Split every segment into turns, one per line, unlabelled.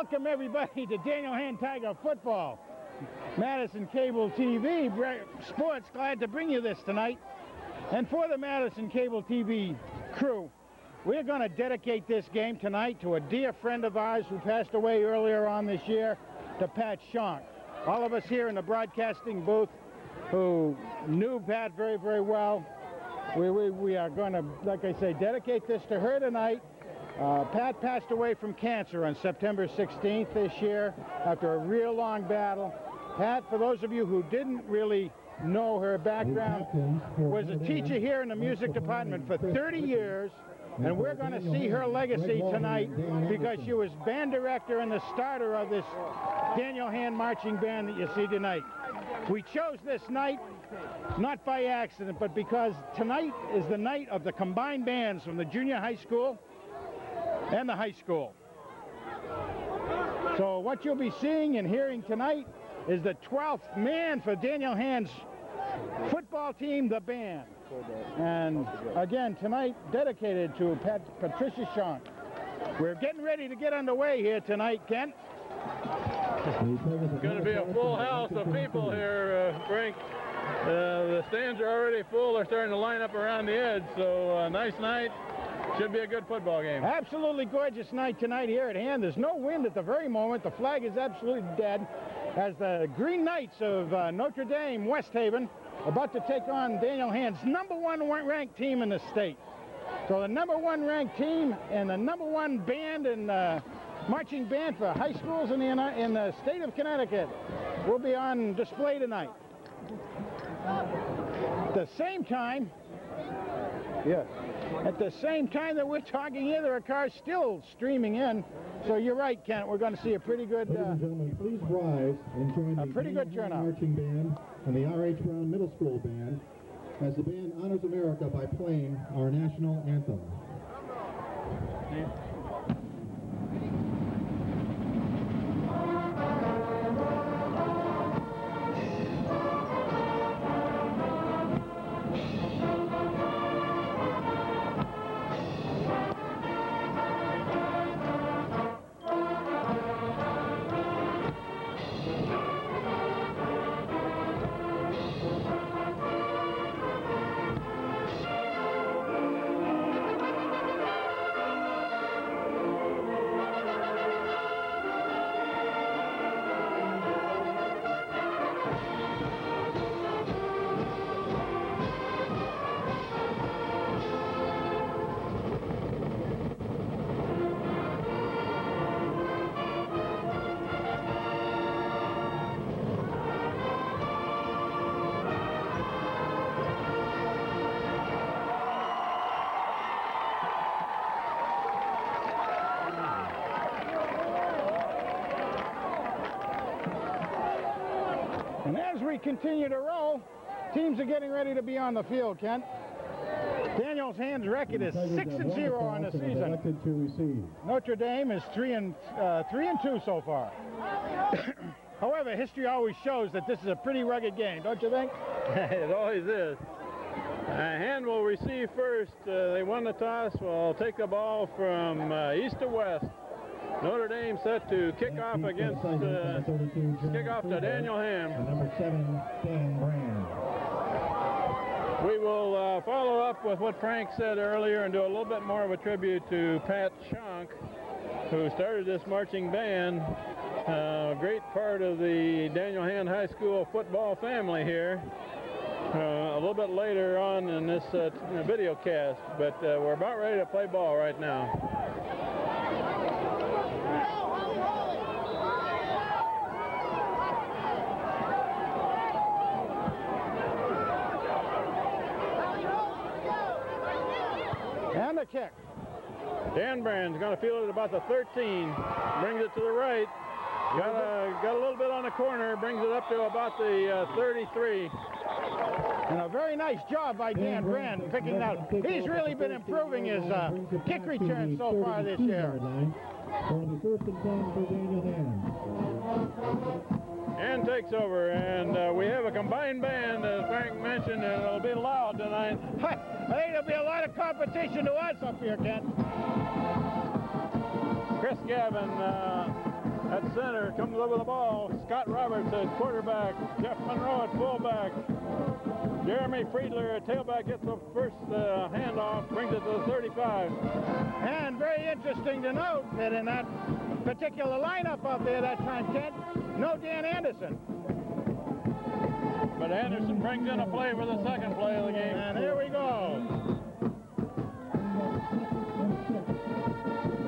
Welcome everybody to Daniel Hand Tiger Football. Madison Cable TV Sports, glad to bring you this tonight. And for the Madison Cable TV crew, we're going to dedicate this game tonight to a dear friend of ours who passed away earlier on this year, to Pat Schonk. All of us here in the broadcasting booth who knew Pat very, very well, we are going to, like I say, dedicate this to her tonight. Pat passed away from cancer on September 16th this year after a real long battle. Pat, for those of you who didn't really know her background, was a teacher here in the music department for 30 years, and we're going to see her legacy tonight because she was band director and the starter of this Daniel Hand marching band that you see tonight. We chose this night not by accident, but because tonight is the night of the combined bands from the junior high school and the high school. So what you'll be seeing and hearing tonight is the 12th man for Daniel Hand's football team, the band. And again, tonight dedicated to Patricia Schonk. We're getting ready to get underway here tonight, Kent.
It's going to be a full house of people here, Frank. The stands are already full. They're starting to line up around the edge, so nice night. Should be a good football game.
Absolutely gorgeous night tonight here at Hand. There's no wind at the very moment. The flag is absolutely dead as the Green Knights of Notre Dame, West Haven, about to take on Daniel Hand's #1 ranked team in the state. So the #1 ranked team and the #1 band and marching band for high schools in the state of Connecticut will be on display tonight. At the same time, at the same time that we're talking here, there are cars still streaming in. So you're right, Kent. We're going to see a pretty good,
Ladies and gentlemen, please rise and join the
pretty good turnout.
Marching Band and the R.H. Brown Middle School Band as the band honors America by playing our national anthem.
And as we continue to roll, teams are getting ready to be on the field, Kent. Daniel's Hand's record is 6-0 on the season. Notre Dame is 3-2 so far. However, history always shows that this is a pretty rugged game, don't you think?
It always is. Hand will receive first. They won the toss. Will take the ball from east to west. Notre Dame set to kick off against kick off to Daniel Hand.
Number 7, Dan Brand.
We will follow up with what Frank said earlier and do a little bit more of a tribute to Pat Schonk, who started this marching band. A great part of the Daniel Hand High School football family here. A little bit later on in this video cast, but we're about ready to play ball right now.
And a kick.
Dan Brand's going to field it at about the 13. Brings it to the right. Got a little bit on the corner. Brings it up to about the 33.
And a very nice job by Dan Brand picking it out. He's really been improving his kick return so far this year.
And takes over, and we have a combined band, as Frank mentioned, and it'll be loud tonight.
I think there'll be a lot of competition to us up here, Kent.
Chris Gavin At center, comes over the ball. Scott Roberts at quarterback. Jeff Monroe at fullback. Jeremy Friedler at tailback gets the first handoff, brings it to the 35.
And very interesting to note that in that particular lineup up there that time, Kent, no Dan Anderson.
But Anderson brings in a play for the second play of the game.
And here we go.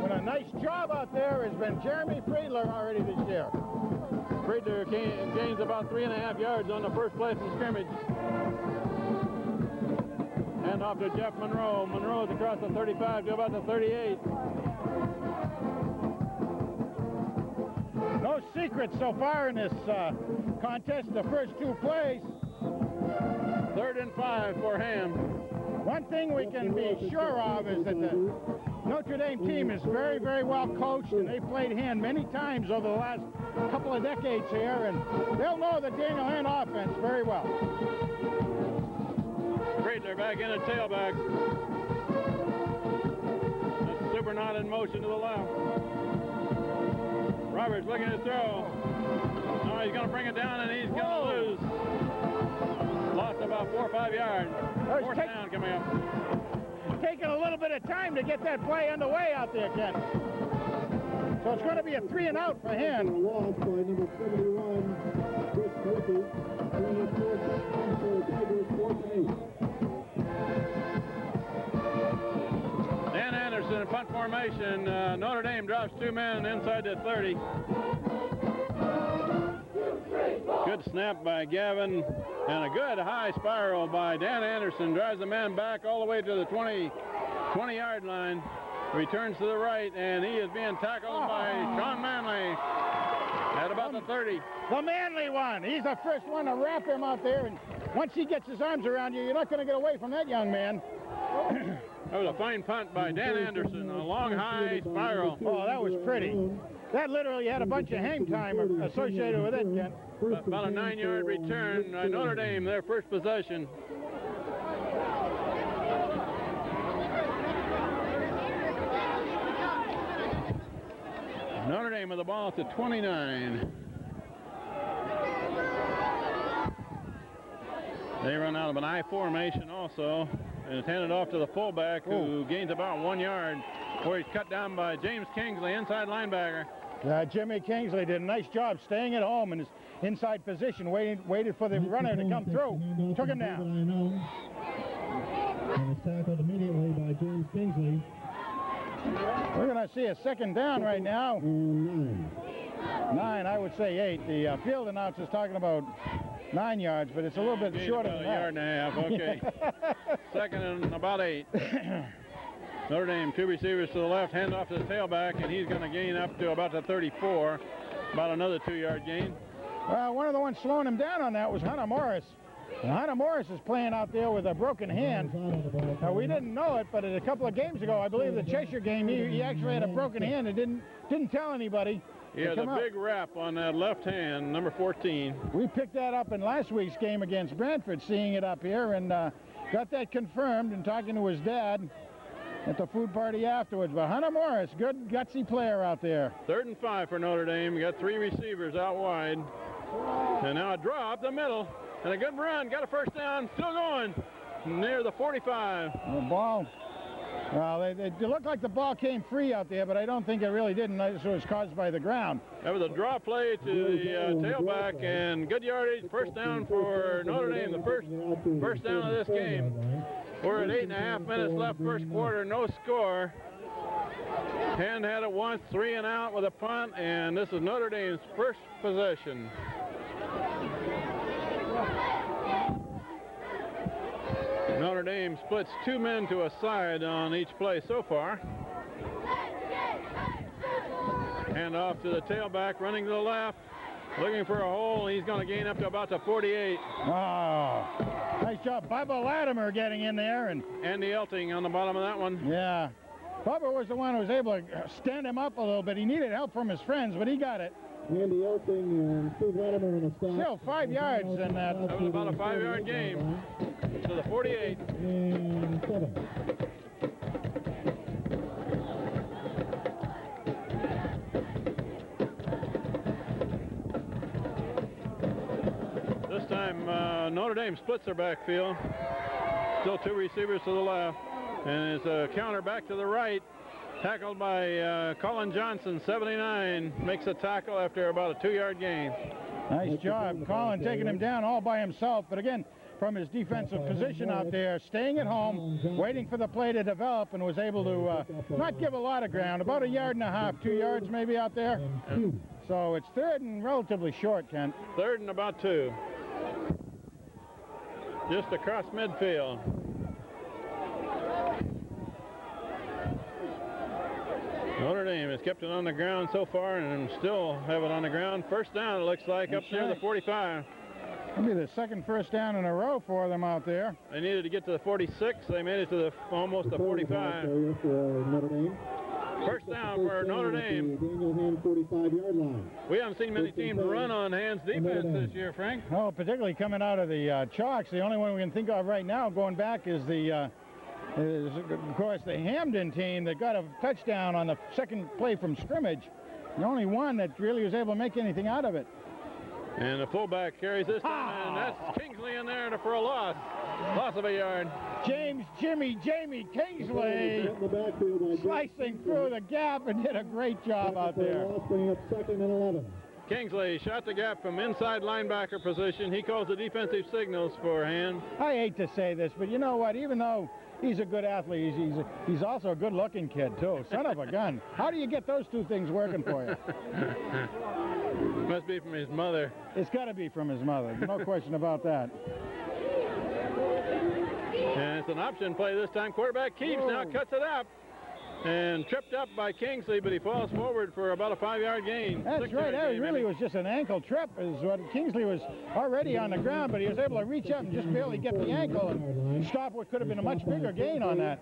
What a nice job out there has been Jeremy Friedler already this year.
Friedler gains about 3.5 yards on the first play from scrimmage. And off to Jeff Monroe. Monroe's across the 35 to about the 38.
No secrets so far in this contest, the first two plays.
3rd and 5 for Ham.
One thing we can be sure of is that the Notre Dame team is very, very well coached, and they've played hand many times over the last couple of decades here, and they'll know the Daniel Hand offense very well.
Friedler back in at tailback. That's Super Knot in motion to the left. Roberts looking to throw. No, he's going to bring it down, and he's going to lose. Lost about 4 or 5 yards. Fourth down coming up.
Taking a little bit of time to get that play underway out there, Ken. So it's going to be a 3 and out for him.
Lost by number 71, Chris Murphy.
Dan Anderson in punt formation. Notre Dame drops 2 men inside the 30. Good snap by Gavin, and a good high spiral by Dan Anderson. Drives the man back all the way to the 20-yard line. Returns to the right, and he is being tackled by Sean Manley at about the 30.
The Manley one. He's the first one to wrap him out there, and once he gets his arms around you, you're not going to get away from that young man.
That was a fine punt by Dan Anderson, a long high spiral.
Oh, that was pretty. That literally had a bunch of hang time associated with it, Ken.
About a 9-yard return. Notre Dame, their first possession. Notre Dame with the ball at the 29. They run out of an I formation also, and it's handed off to the fullback, who gains about 1 yard, where he's cut down by James Kingsley, inside linebacker.
Jimmy Kingsley did a nice job staying at home in his inside position, waited for the runner to come through. Took him down.
And it's tackled immediately by James Kingsley.
We're going to see a second down right now. 9, I would say 8. The field announcer's talking about 9 yards, but it's a little bit shorter than that.
About a yard and a half, okay. Second and about 8. Notre Dame, 2 receivers to the left, hand off to the tailback, and he's going to gain up to about the 34. About another 2-yard gain.
Well, one of the ones slowing him down on that was Hunter Morris. And Hunter Morris is playing out there with a broken hand. We didn't know it, but a couple of games ago, I believe the Cheshire game, he actually had a broken hand and didn't tell anybody.
He has a big wrap on that left hand, number 14.
We picked that up in last week's game against Brantford, seeing it up here, and got that confirmed and talking to his dad at the food party afterwards. But Hunter Morris, good gutsy player out there.
3rd and 5 for Notre Dame. We got 3 receivers out wide. And now a draw up the middle. And a good run. Got a first down. Still going. Near the 45.
The ball. Well, it looked like the ball came free out there, but I don't think it really did. This was caused by the ground.
That was a draw play to the tailback, and good yardage. First down for Notre Dame. The first down of this game. We're at 8.5 minutes left first quarter. No score. Hand had it once, 3 and out with a punt, and this is Notre Dame's first possession. Notre Dame splits 2 men to a side on each play so far. Hand off to the tailback, running to the left, looking for a hole. He's going to gain up to about the 48.
Oh, nice job. Bubba Latimer getting in there. And
Andy Elting on the bottom of that one.
Yeah. Bubba was the one who was able to stand him up a little bit. He needed help from his friends, but he got it.
Andy Elting and Steve Latimer in a stop.
Still 5 yards in that.
That was about a 5-yard game to the 48.
And 7.
Notre Dame splits their backfield. Still 2 receivers to the left. And it's a counter back to the right. Tackled by Colin Johnson, 79. Makes a tackle after about a 2-yard gain.
Nice job. Colin taking him down all by himself. But again, from his defensive position out there, staying at home, waiting for the play to develop, and was able to not give a lot of ground, about 1.5 yards, 2 yards maybe out there. So it's 3rd and relatively short, Kent.
3rd and about 2. Just across midfield. Notre Dame has kept it on the ground so far and still have it on the ground. First down, it looks like, up near the 45.
It'll be the 2nd first down in a row for them out there.
They needed to get to the 46. They made it to almost the 45. First down for Notre Dame.
Daniel Hand 45-yard line.
We haven't seen many teams run on Hand's defense this year, Frank.
Oh, particularly coming out of the Chalks. The only one we can think of right now going back is of course, the Hamden team that got a touchdown on the 2nd play from scrimmage. The only one that really was able to make anything out of it.
And the fullback carries this time, and that's Kingsley in there for a loss. Loss of a yard.
Jamie Kingsley slicing through the gap and did a great job out there.
Bringing up 2nd and 11.
Kingsley shot the gap from inside linebacker position. He calls the defensive signals for Hand.
I hate to say this, but you know what? Even though he's a good athlete, he's also a good-looking kid, too. Son of a gun. How do you get those 2 things working for you?
Must be from his mother.
It's got to be from his mother. No question about that.
And it's an option play this time. Quarterback Keeps now cuts it up. And tripped up by Kingsley, but he falls forward for about a 5-yard gain.
That's right. That really was just an ankle trip. Is what Kingsley was already on the ground, but he was able to reach up and just barely get the ankle and stop what could have been a much bigger gain on that.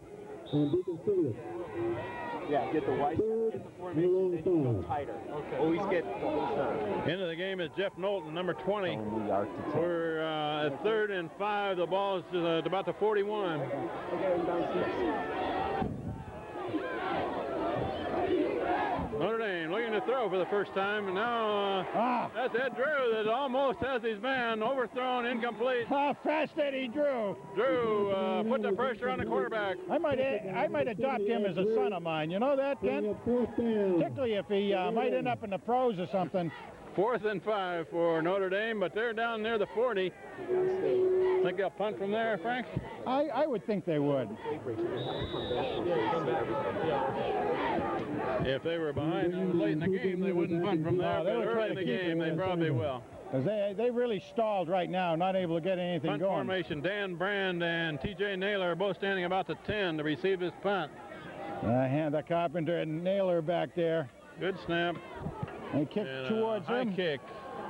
Yeah, get the white, get the formation, then you go tighter. Okay. Always get the whole time.
Into the game is Jeff Knowlton, number 20. We're at 3rd and 5. The ball is about the 41. Notre Dame looking to throw for the first time, and now that's Ed Drew that almost has his man overthrown, incomplete.
How fast Eddie Drew.
Drew put the pressure on the quarterback.
I might adopt him as a son of mine. You know that, Ken? Particularly if he might end up in the pros or something.
4th and 5 for Notre Dame, but they're down near the 40. Think they'll punt from there, Frank?
I would think they would.
If they were behind late in the game, they wouldn't punt from there. But early in the game, they probably will.
Because they really stalled right now, not able to get anything
punt
going.
Formation, Dan Brand and T.J. Naylor are both standing about the 10 to receive this punt.
The Carpenter and Naylor back there.
Good snap.
They kick towards him.
High kick.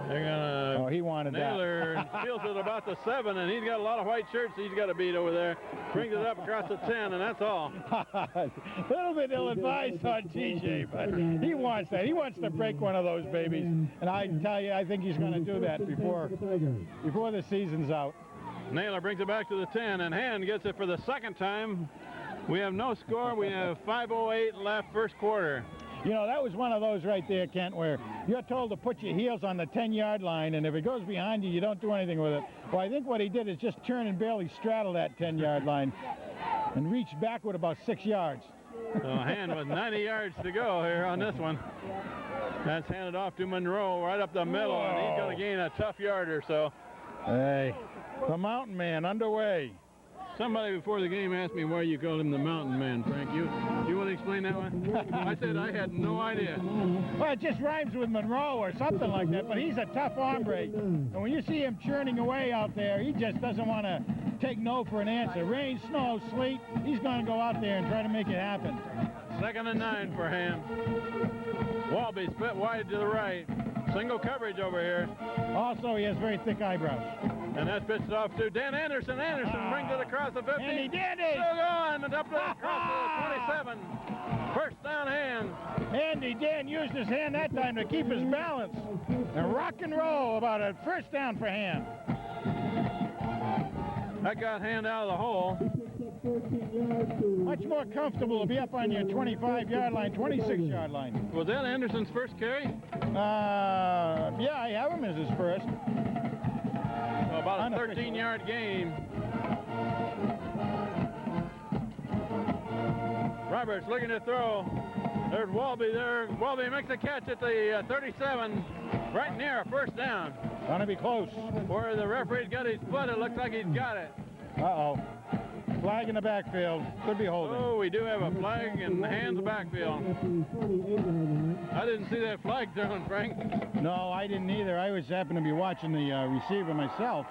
They're gonna.
Oh, he wanted
Naylor
that.
feels it about the 7, and he's got a lot of white shirts he's got to beat over there. Brings it up across the 10, and that's all.
A little bit ill-advised on TJ, but he wants that. He wants to break one of those babies, and I can tell you, I think he's going to do that before the season's out.
Naylor brings it back to the 10, and Hand gets it for the 2nd time. We have no score. We have 5:08 left, first quarter.
You know, that was one of those right there, Kent, where you're told to put your heels on the 10-yard line, and if it goes behind you, you don't do anything with it. Well, I think what he did is just turn and barely straddle that 10-yard line and reach backward about 6 yards.
Hand with 90 yards to go here on this one. That's handed off to Monroe right up the middle, and he's going to gain a tough yard or so.
Hey, the Mountain Man underway.
Somebody before the game asked me why you called him the Mountain Man, Frank. You want to explain that one? I said I had no idea.
Well, it just rhymes with Monroe or something like that, but he's a tough hombre. And when you see him churning away out there, he just doesn't want to take no for an answer. Rain, snow, sleet, he's going to go out there and try to make it happen.
2nd and 9 for Hand. Walby split wide to the right. Single coverage over here.
Also, he has very thick eyebrows.
And that pitched off to Dan Anderson. Anderson brings it across the 50.
And he did it!
Still going, and up to across the 27. First down Hand.
Andy Dan used his hand that time to keep his balance. And rock and roll about a first down for Hand.
That got Hand out of the hole.
Much more comfortable to be up on your 25-yard line, 26-yard line.
Was that Anderson's first carry?
Yeah, I have him as his first.
about a 13-yard gain. Roberts looking to throw. There's Walby there. Walby makes a catch at the 37, right near a first down.
Gonna be close.
Where the referee's got his foot, it looks like he's got it.
Uh-oh. Flag in the backfield. Could be holding.
Oh, we do have a flag and hands the backfield. I didn't see that flag thrown, Frank.
No, I didn't either. I was happened to be watching the receiver myself.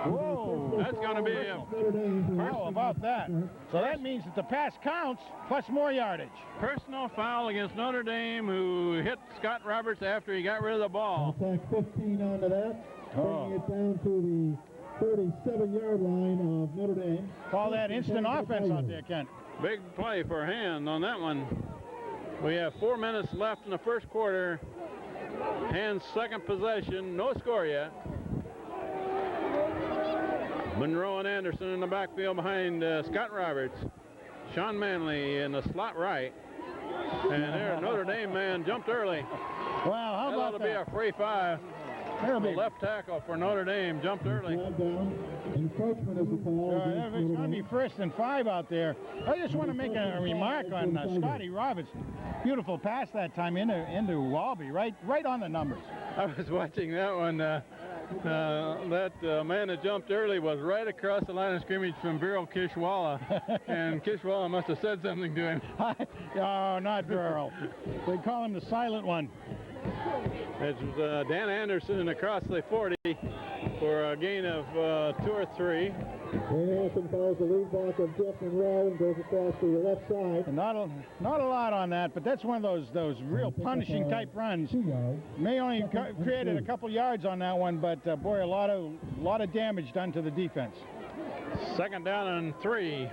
Whoa.
That's going to be a...
How about that? So that means that the pass counts, plus more yardage.
Personal foul against Notre Dame, who hit Scott Roberts after he got rid of the ball.
Attack 15 onto that, bringing it down to the 37-yard line of Notre Dame.
Call that instant offense out there, Kent.
Big play for Hand on that one. We have 4 minutes left in the first quarter. Hand's second possession, no score yet. Monroe and Anderson in the backfield behind Scott Roberts. Sean Manley in the slot right. And there, Notre Dame man jumped early.
Well, how
that
about
ought to be a free 5. The left tackle for Notre Dame jumped early.
Encroachment is the call.
It's going to be 1st and 5 out there. I just want to make a remark on Scotty Roberts. Beautiful pass that time into Walby, right on the numbers.
I was watching that one. That man that jumped early was right across the line of scrimmage from Burrell Kishwalla, and Kishwalla must have said something to him.
Oh, not Burrell. They call him the silent one.
It was Dan Anderson across the 40 for a gain of 2 or 3.
Anderson follows the lead block of Jeff Monroe and goes across to the left side.
And not a lot on that, but that's one of those real punishing type runs. May only created a couple yards on that one, but boy, a lot of damage done to the defense.
2nd down and 3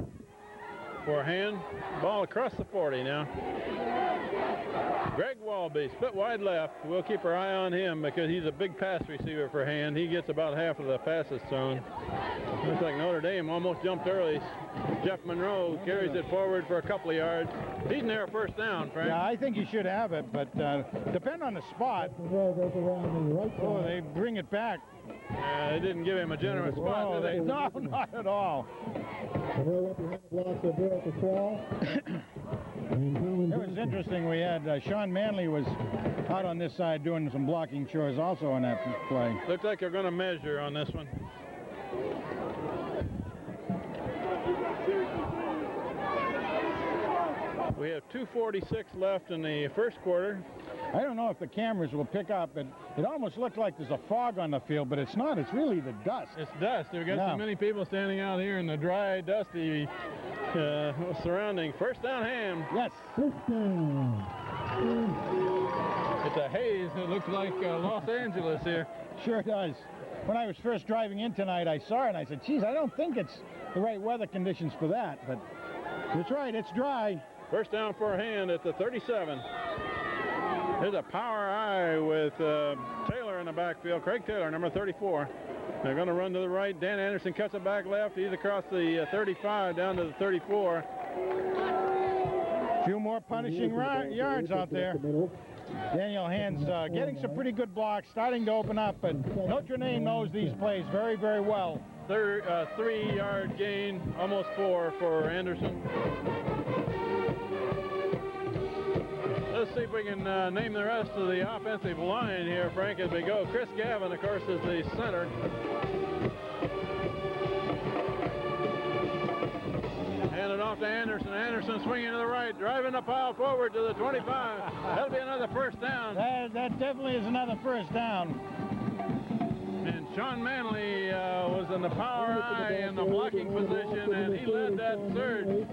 for Hand. Ball across the 40 now. Greg Walby, split wide left. We'll keep our eye on him because he's a big pass receiver for Hand. He gets about half of the passes thrown. Looks like Notre Dame almost jumped early. Jeff Monroe carries it forward for a couple of yards. He's near a first down, Frank.
Yeah, I think he should have it, but depend on the spot. Oh, they bring it back.
They didn't give him a generous spot, did they?
No, not at all. It was interesting. We had Sean Manley was out on this side doing some blocking chores also on that play.
Looks like they're going to measure on this one. We have 2:46 left in the first quarter.
I don't know if the cameras will pick up, but it almost looked like there's a fog on the field, but it's not. It's really the dust.
It's dust. We've got so many people standing out here in the dry, dusty surrounding. First down, Ham.
Yes.
First down.
It's a haze. It looks like Los Angeles here.
Sure does. When I was first driving in tonight, I saw it, and I said, geez, I don't think it's the right weather conditions for that, but it's right. It's dry.
First down for Hand at the 37. There's a power eye with Taylor in the backfield. Craig Taylor, number 34. They're going to run to the right. Dan Anderson cuts it back left. He's across the 35 down to the 34.
A few more punishing yards out there. Daniel Hand's getting some pretty good blocks, starting to open up, but Notre Dame knows these plays very, very well.
3-yard gain, almost 4 for Anderson. Let's see if we can name the rest of the offensive line here, Frank, as we go. Chris Gavin, of course, is the center. Hand it off to Anderson. Anderson swinging to the right, driving the pile forward to the 25. That'll be another first down.
That definitely is another first down.
And Sean Manley was in the power eye in the blocking position, and he led that surge.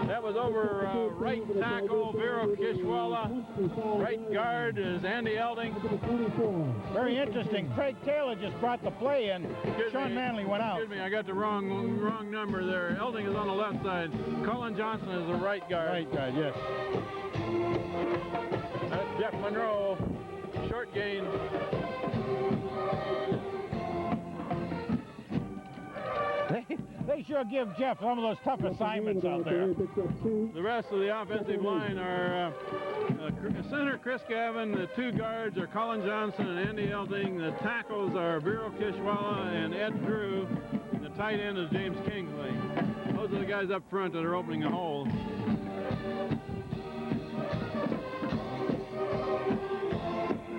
That was over right tackle, Vero Kishwalla. Right guard is Andy Elding.
Very interesting. Craig Taylor just brought the play in. Sean Manley went out.
Excuse me, I got the wrong number there. Elding is on the left side. Colin Johnson is the right guard.
Right guard, yes.
That's Jeff Monroe. Short gain.
They They sure give Jeff some of those tough assignments out there.
The rest of the offensive line are center Chris Gavin, the two guards are Colin Johnson and Andy Elding, the tackles are Vero Kishwala and Ed Drew, and the tight end is James Kingsley. Those are the guys up front that are opening the hole.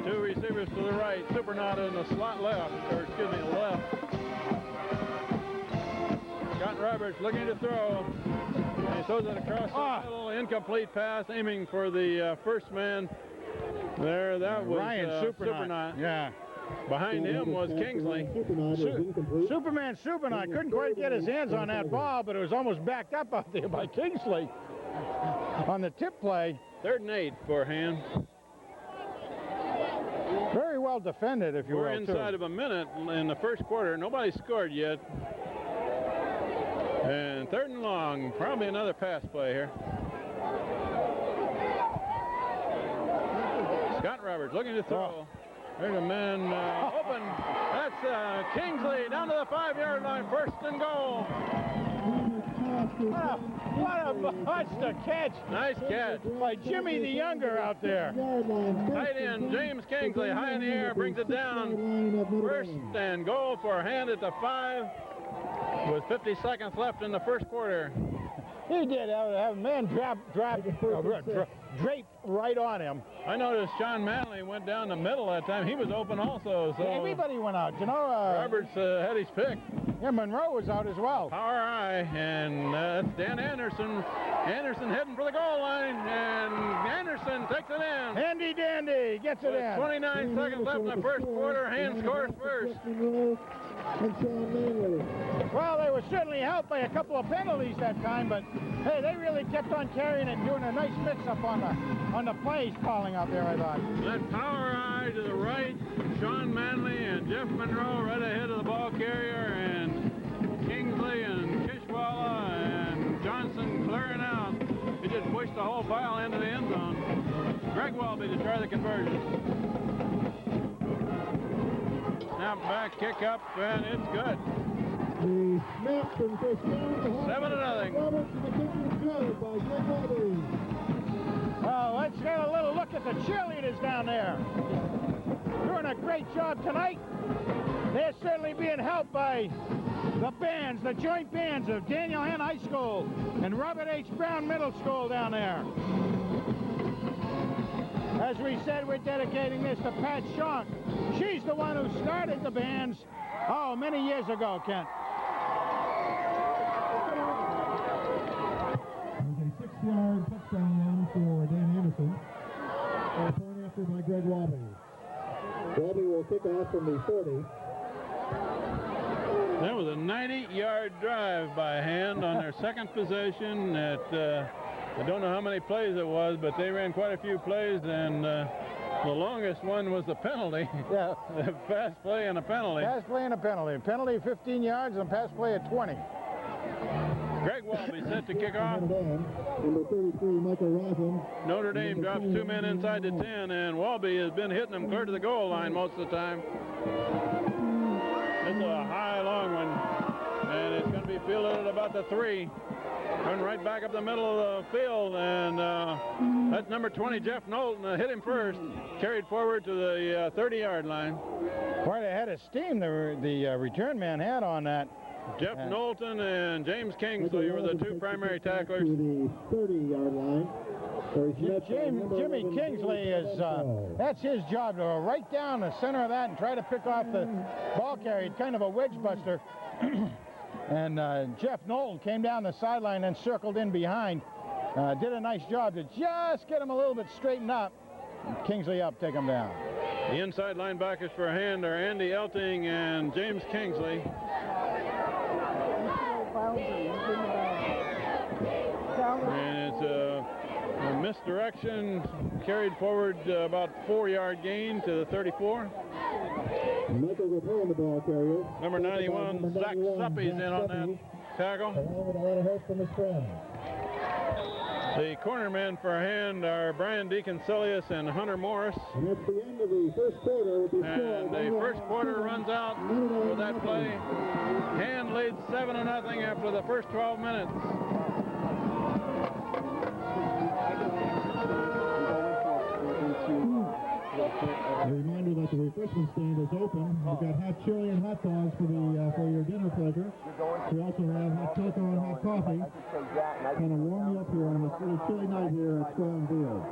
Two receivers to the right, Supernauta in the slot left, left. Scott Roberts looking to throw. He throws it across the middle, incomplete pass, aiming for the first man there. That was
Ryan Supernauta. Yeah.
Behind him was Kingsley.
Superman Supernauta couldn't quite get his hands on that ball, but it was almost backed up out there by Kingsley on the tip play.
3rd and 8 for Hand.
Very well defended, if you will.
We're inside of a minute in the first quarter. Nobody scored yet. And 3rd and long, probably another pass play here. Scott Roberts looking to throw. There's a man open. That's Kingsley down to the 5-yard line. 1st and goal.
What a monster catch.
Nice catch.
By Jimmy the Younger out there.
Tight end James Kingsley high in the air, brings it down. 1st and goal for Hand at the 5 with 50 seconds left in the first quarter.
He did have a man draped right on him.
I noticed Sean Manley went down the middle that time. He was open also. So
everybody went out. You know,
Roberts had his pick.
Yeah, Monroe was out as well.
Power eye, and that's Dan Anderson. Anderson heading for the goal line, and Anderson takes it in.
Handy dandy gets it in.
29 seconds left in the first quarter. Hand scores first.
Well, they were certainly helped by a couple of penalties that time, but hey, they really kept on carrying it and doing a nice mix-up on the plays calling out there, I thought.
That power eye to the right, Sean Manley and Jeff Monroe right ahead of the ball carrier, and Kingsley and Kishwala and Johnson clearing out. He just pushed the whole pile into the end zone. Greg Welby to try the conversion. Snap back, kick up, and it's good. 7-0.
Well, let's get a little look at the cheerleaders down there. Doing a great job tonight. They're certainly being helped by the bands, the joint bands of Daniel Hand High School and Robert H. Brown Middle School down there. As we said, we're dedicating this to Pat Schonk. She's the one who started the bands, many years ago, Kent.
There's a 6-yard touchdown for Dan Anderson. A point after by Greg Walby. Walby will kick off from the 40.
That was a 90-yard drive by Hand on their second possession. I don't know how many plays it was, but they ran quite a few plays, and the longest one was the penalty.
Yeah.
The pass play and a penalty.
Pass play and a penalty. Penalty 15 yards and pass play at 20.
Greg Walby set to kick off.
Number 33, Michael Rosen.
Notre Dame drops 2 men inside the 10, and Walby has been hitting them clear to the goal line most of the time. It's a high, long one, and it's going to be fielded at about the 3. Run right back up the middle of the field, and that's number 20, Jeff Knowlton, hit him first, carried forward to the 30-yard line.
Quite a head of steam the return man had on that.
Jeff Knowlton and James Kingsley were the two primary tacklers.
To the 30-yard line.
Jimmy Kingsley is, that's his job, to go right down the center of that and try to pick off the ball carrier, kind of a wedge buster. And Jeff Knowlton came down the sideline and circled in behind. Did a nice job to just get him a little bit straightened up. Kingsley up, take him down.
The inside linebackers for Hand are Andy Elting and James Kingsley. And it's a misdirection, carried forward about 4-yard gain to the 34.
Michael returning the ball carrier.
Number 91, Zach Suppy's in on that tackle.
Along with a lot of help from his friend.
The cornermen for hand are Brian Deacon-Cilius and Hunter Morris.
And that's the end of the first quarter with the score.
And the first quarter runs out with that play. Hand leads 7-0 after the first 12 minutes.
A reminder that the refreshment stand is open. We've got hot chili and hot dogs for your dinner pleasure. We also have hot cocoa and hot coffee. Kind of warm you up here on this really chilly night here at Square Field.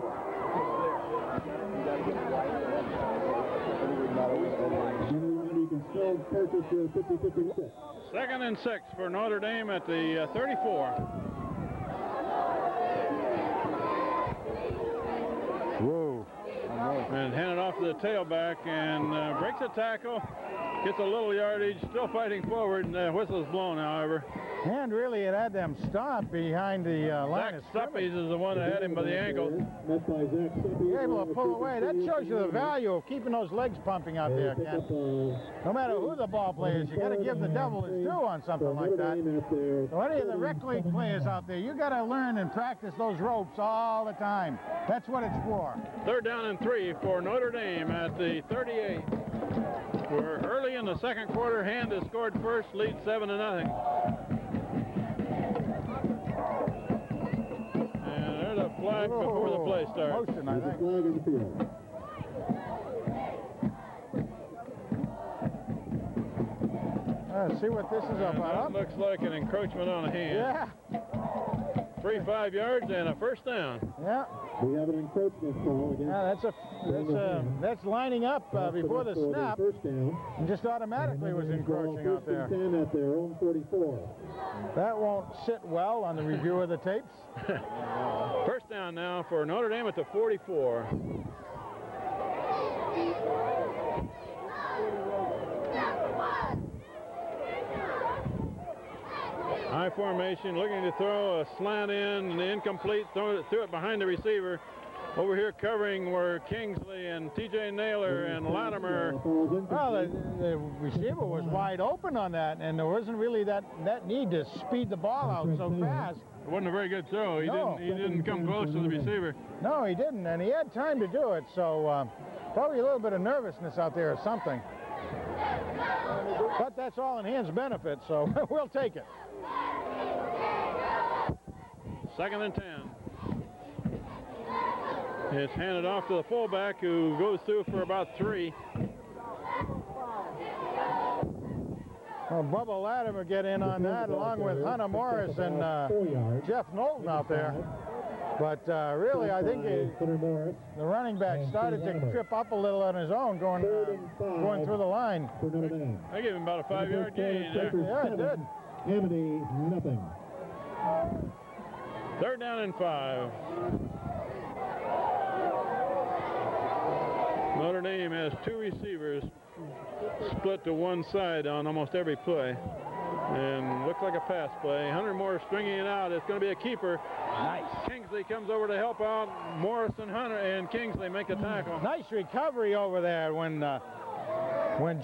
You can still purchase your 50-50.
2nd and 6 for Notre Dame at the 34.
Whoa.
And handed off to the tailback and breaks a tackle, gets a little yardage, still fighting forward, and the whistle's blown, however.
And really it had them stop behind the line of
Zach
scrimmage.
Stuppies is the one that had him by the ankle.
You're able to pull away. That shows you the value of keeping those legs pumping out there, Ken. No matter who the ball player is, you got to give the devil his due on something like that. So any of the rec league players out there, you got to learn and practice those ropes all the time. That's what it's for.
3rd down and 3 for Notre Dame at the 38. We're early in the second quarter. Hand has scored first, leads 7-0. And there's a flag before the play starts.
Motion, I think.
Flag in the field.
Let's see what this is about.
That looks like an encroachment on a hand.
Yeah.
3-5 yards and a first down.
Yeah.
We have an encroachment call against.
Yeah, that's lining up before the snap.
First down.
And just automatically was encroaching out there.
10 at their own 44.
That won't sit well on the review of the tapes.
First down now for Notre Dame at the 44. High formation, looking to throw a slant in, and incomplete, threw it behind the receiver. Over here covering were Kingsley and T.J. Naylor and Latimer.
Well, the receiver was wide open on that, and there wasn't really that need to speed the ball out so fast.
It wasn't a very good throw. He didn't come close to the receiver.
No, he didn't, and he had time to do it, so probably a little bit of nervousness out there or something. But that's all in hand's benefit, so we'll take it.
2nd and 10. It's handed off to the fullback who goes through for about 3.
Well, Bubba Latimer get in on that along with Hunter Morris and Jeff Knowlton out there. But really, I think the running back started to trip up a little on his own going through the line.
I gave him about a 5-yard gain there.
Yeah, it did.
Amity, nothing.
3rd down and 5. Notre Dame has 2 receivers split to one side on almost every play. And looks like a pass play. Hunter Morris stringing it out. It's going to be a keeper.
Nice.
Kingsley comes over to help out. Morris and Hunter and Kingsley make the tackle.
Nice recovery over there when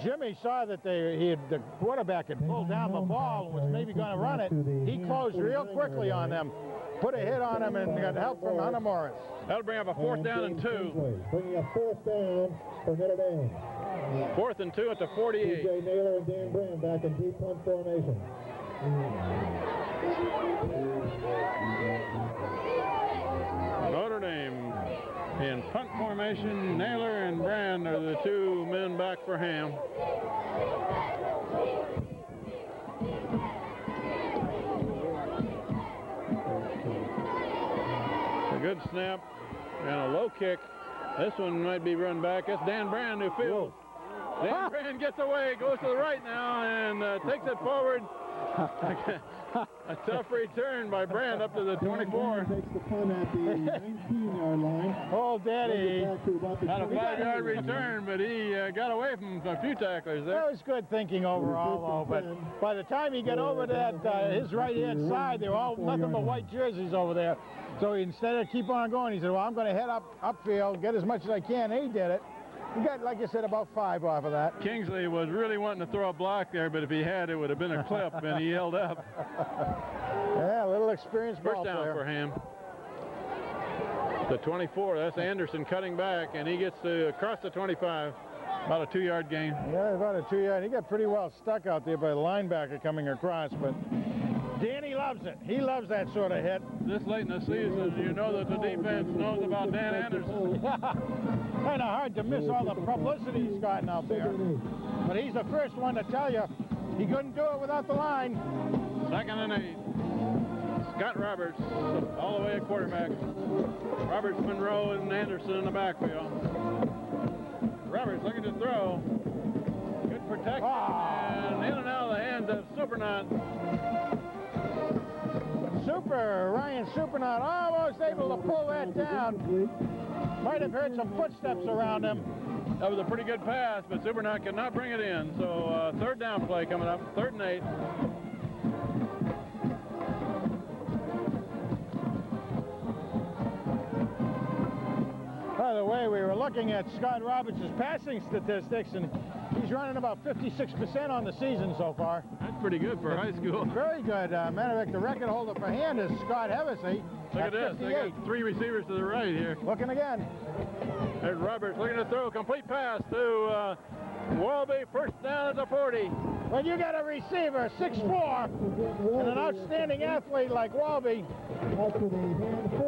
Jimmy saw that the quarterback had pulled down the ball and was maybe going to run it. He closed real quickly on them, put a hit on him, and got help from Hunter Morris.
That'll bring up a 4th down and 2.
Bringing a 4th down for Notre Dame.
4th and 2 at the 48.
T.J. Naylor and Dan Brand back in deep punt formation.
Notre Dame in punt formation. Naylor and Brand are the 2 men back for Ham. A good snap and a low kick. This one might be run back. It's Dan Brand who fields. Dan Brand gets away, goes to the right now, and takes it forward. A tough return by Brand up to the 24.
Takes the punt at the 19-yard line.
Oh, Daddy.
Not a 5-yard return, but he got away from a few tacklers there.
That was good thinking overall, though. But by the time he got over that, his right-hand side, they were all nothing but white jerseys over there. So instead of keep on going, he said, well, I'm going to head upfield, get as much as I can. And he did it. He got, like I said, about 5 off of that.
Kingsley was really wanting to throw a block there, but if he had, it would have been a clip, and he held up.
Yeah, a little experienced ball
First down
player.
for Ham. The 24, that's Anderson cutting back, and he gets to across the 25. About a 2-yard gain.
Yeah, about a 2-yard. He got pretty well stuck out there by the linebacker coming across, but Danny loves it. He loves that sort of hit.
This late in the season, you know that the defense knows about Dan Anderson.
Kind of hard to miss all the publicity he's gotten out there. But he's the first one to tell you he couldn't do it without the line.
2nd and 8. Scott Roberts all the way at quarterback. Roberts, Monroe, and Anderson in the backfield. Roberts looking to throw. Good protection. And in and out of the hands of Supernaut.
Ryan Supernaut almost able to pull that down. Might have heard some footsteps around him.
That was a pretty good pass, but Supernaut could not bring it in. So 3rd down play coming up, 3rd and 8.
By the way, we were looking at Scott Roberts' passing statistics, and he's running about 56% on the season so far.
That's pretty good for high school.
Very good. Matter of fact, the record holder for hand is Scott Hevesy.
Look at this. They got 3 receivers to the right here.
Looking again.
There's Roberts looking to throw a complete pass to Walby. 1st down at the 40.
When you got a receiver, 6'4", and an outstanding athlete like Walby,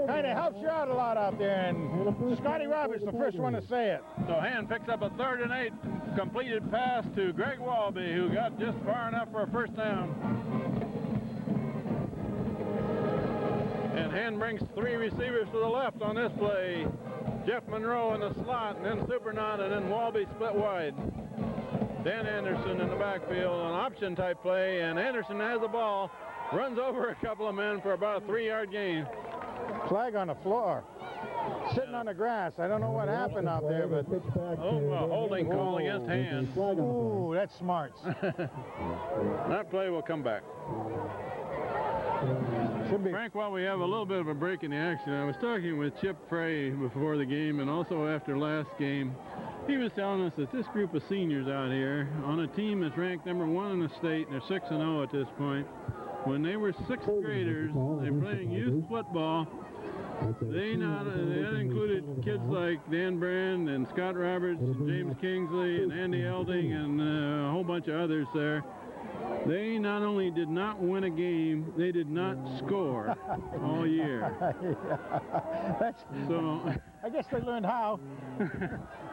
kind of helps you out a lot out there. And Scotty Roberts, the first one to say it.
So Hand picks up a 3rd and 8 completed pass to Greg Walby, who got just far enough for a 1st down. And Hand brings 3 receivers to the left on this play. Jeff Monroe in the slot, and then Supernaut, and then Walby split wide. Dan Anderson in the backfield, an option type play, and Anderson has the ball, runs over a couple of men for about a 3-yard gain.
Flag on the floor, sitting on the grass. I don't know what happened out there, but
a holding call against Hand.
Ooh, that's smart.
That play will come back. Frank, while we have a little bit of a break in the action, I was talking with Chip Frey before the game and also after last game. He was telling us that this group of seniors out here on a team that's ranked number 1 in the state, and they're 6-0 at this point, when they were 6th graders, they were playing youth football. That included kids like Dan Brand and Scott Roberts and James Kingsley and Andy Elding and a whole bunch of others there. They not only did not win a game, they did not score all year.
So I guess they learned how.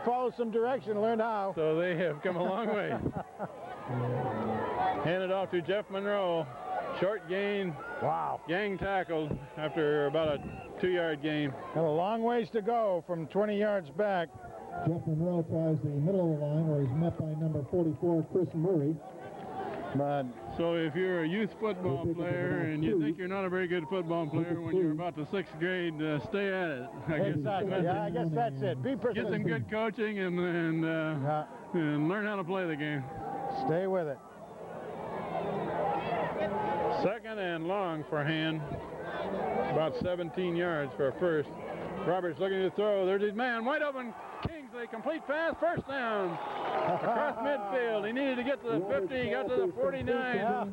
Follow some direction, learned how.
So they have come a long way. Handed off to Jeff Monroe. Short gain.
Wow.
Gang tackled after about a 2-yard gain.
And a long ways to go from 20 yards back.
Jeff Monroe tries the middle of the line where he's met by number 44, Chris Murray.
But
so if you're a youth football player and you think you're not a very good football player when you're about to 6th grade, stay at it.
Exactly. Yeah, I guess that's it. Be persistent.
Get some good coaching and learn how to play the game.
Stay with it.
2nd and long for Hand. About 17 yards for a 1st. Roberts looking to throw. There's his man wide open. Kingsley, complete pass, 1st down. Across midfield. He needed to get to the 50. He got to the 49.
Yeah.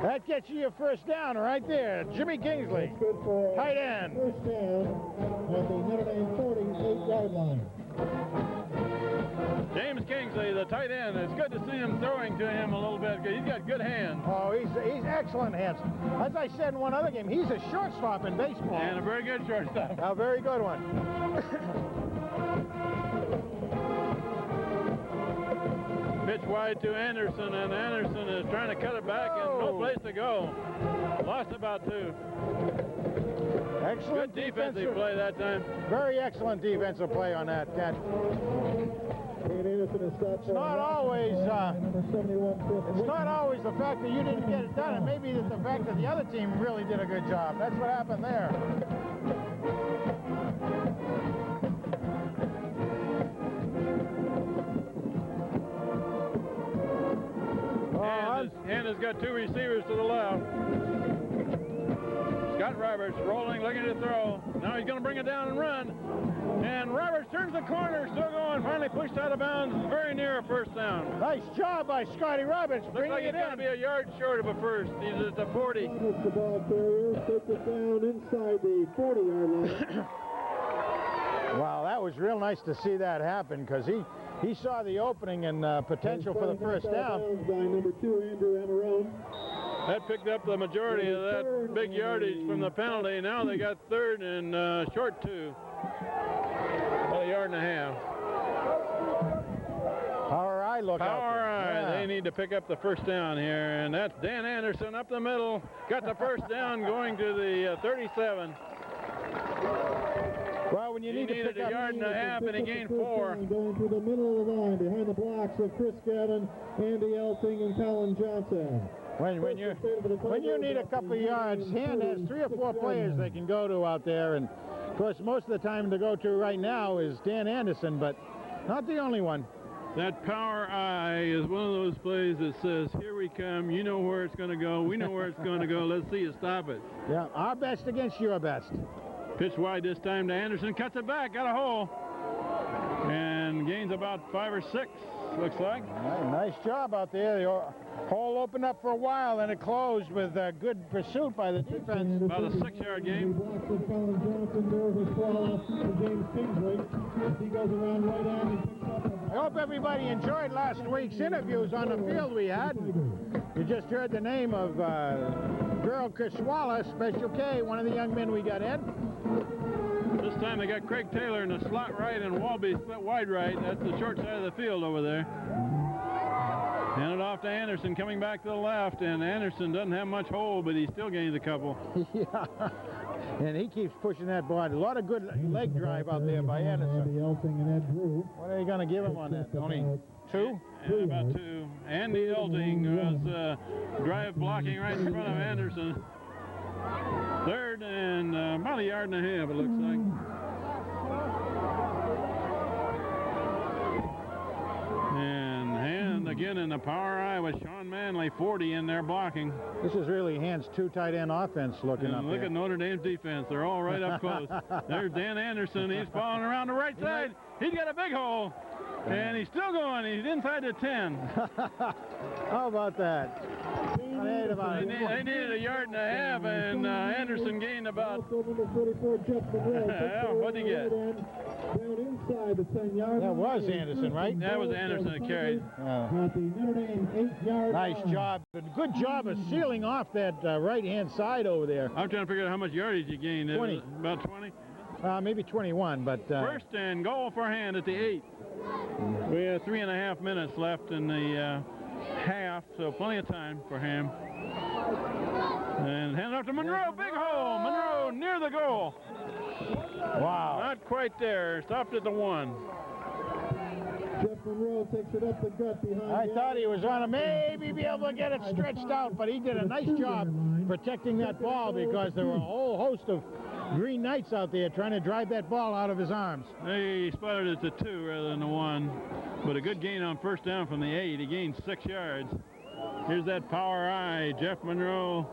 That gets you your 1st down right there. Jimmy Kingsley, tight end.
1st down at the Notre Dame 48-yard line.
James Kingsley, the tight end. It's good to see him throwing to him a little bit because he's got good hands.
Oh, he's excellent hands. As I said in one other game, he's a shortstop in baseball.
And a very good shortstop.
A very good one.
Pitch wide to Anderson, and Anderson is trying to cut it back and no place to go. Lost about 2.
Excellent
good defensive play that time.
Very excellent defensive play on that catch. It's not always the fact that you didn't get it done. It may be that the fact that the other team really did a good job. That's what happened there.
And has got 2 receivers to the left. Scott Roberts rolling, looking to throw. Now he's going to bring it down and run. And Roberts turns the corner, still going, finally pushed out of bounds, very near a first down.
Nice job by Scotty Roberts
Looks like he's going to be a yard short of a first. He's at the 40.
The ball carrier takes it down inside the 40-yard line.
Wow, that was real nice to see that happen because he saw the opening and potential for the first down.
By number 2, Andrew Amarone.
That picked up the majority of that big yardage from the penalty. Now they got third and short 2. About a yard and a half.
Power eye look out.
Power eye.
Yeah.
They need to pick up the first down here. And that's Dan Anderson up the middle. Got the first down going to the 37.
Well, when you need to pick
a
up
yard and a half, and he gained 4.
Going through the middle of the line behind the blocks of Chris Gavin, Andy Elting, and Colin Johnson.
When you need a couple of yards, Hand has 3 or 4 players they can go to out there, and of course most of the time to go to right now is Dan Anderson, but not the only one.
That power eye is one of those plays that says, here we come, you know where it's going to go, we know where it's going to go, let's see you stop it.
Yeah, our best against your best.
Pitch wide this time to Anderson, cuts it back, got a hole, and gains about 5 or 6, looks like.
Nice job out there. The hole opened up for a while, and it closed with good pursuit by the defense.
About a 6-yard gain.
Blocks of Colin Johnson, there was a ball to James Kingsley. He goes around right on and picks up.
I hope everybody enjoyed last week's interviews on the field we had. You just heard the name of Girl Kishwala, Special K, one of the young men we got in.
This time they got Craig Taylor in the slot right and Walby split wide right. That's the short side of the field over there. Handed off to Anderson, coming back to the left, and Anderson doesn't have much hold, but he still gains a couple.
Yeah, and he keeps pushing that ball. A lot of good leg drive out there by Anderson.
Andy Elting and Ed Drew.
What are you going to give him on that? Only 2?
Yeah, about 2. Andy Elting was drive blocking right in front of Anderson. Third and about a yard and a half, it looks like. And Hand again in the power eye with Sean Manley, 40 in there blocking.
This is really Hand's 2 tight end offense looking up
Look
there.
at Notre Dame's defense. They're all right up close. There's Dan Anderson. He's falling around the right side. He's got a big hole. And he's still going. He's inside the 10.
How about that?
They needed a yard and a half, and Anderson gained about... What'd he get?
Down inside the 10-yard line.
That was Anderson, right?
That was Anderson that carried.
At the Notre Dame 8-yard
Nice
line.
job. Good job of sealing off that right-hand side over there.
I'm trying to figure out how much yardage he gained.
20.
About 20?
Maybe 21, but...
First and goal for Hand at the 8. We have 3.5 minutes left in the half, so plenty of time for him. And hand off to Monroe, big hole. Monroe near the goal.
Wow.
Not quite there, stopped at the 1.
Jeff Monroe takes it up the gut behind.
I thought he was going to maybe be able to get it stretched out, but he did a nice job protecting that ball because there were a whole host of Green Knights out there trying to drive that ball out of his arms.
He spotted it to 2 rather than the 1, but a good gain on first down from the 8. He gained 6 yards. Here's that power eye. Jeff Monroe,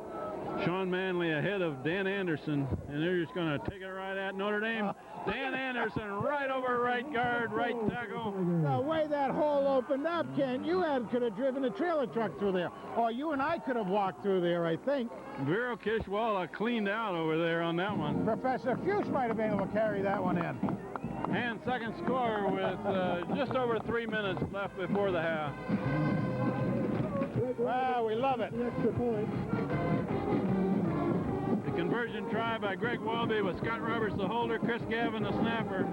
Sean Manley ahead of Dan Anderson, and they're just going to take it right at Notre Dame. Dan Anderson right over right guard, right tackle.
The way that hole opened up, Ken, you could have driven a trailer truck through there, or you and I could have walked through there, I think.
Vero Kishwala cleaned out over there on that one.
Professor Fuchs might have been able to carry that one in.
And second score with just over 3 minutes left before the half.
Wow, we love it.
The extra point.
The conversion try by Greg Walby with Scott Roberts the holder, Chris Gavin the snapper.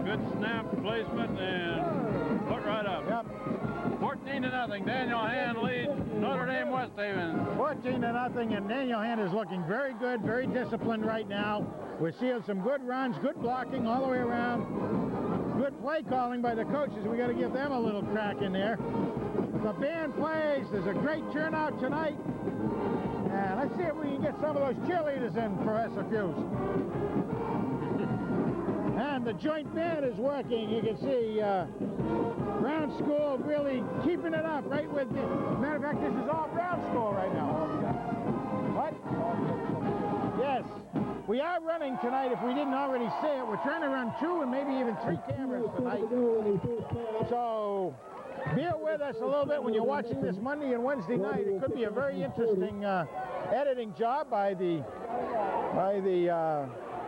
Good snap placement and put right up.
Yep.
14-0. Daniel Hand leads Notre Dame West Haven.
14-0, and Daniel Hand is looking very good, very disciplined right now. We're seeing some good runs, good blocking all the way around. Good play calling by the coaches. We got to give them a little crack in there. The band plays. There's a great turnout tonight. And let's see if we can get some of those cheerleaders in, Professor Fuchs. And the joint band is working. You can see Brown School really keeping it up right with... Matter of fact, this is all Brown School right now. Yes, we are running tonight. If we didn't already say it, we're trying to run 2 and maybe even 3 cameras tonight. So bear with us a little bit when you're watching this Monday and Wednesday night. It could be a very interesting editing job by the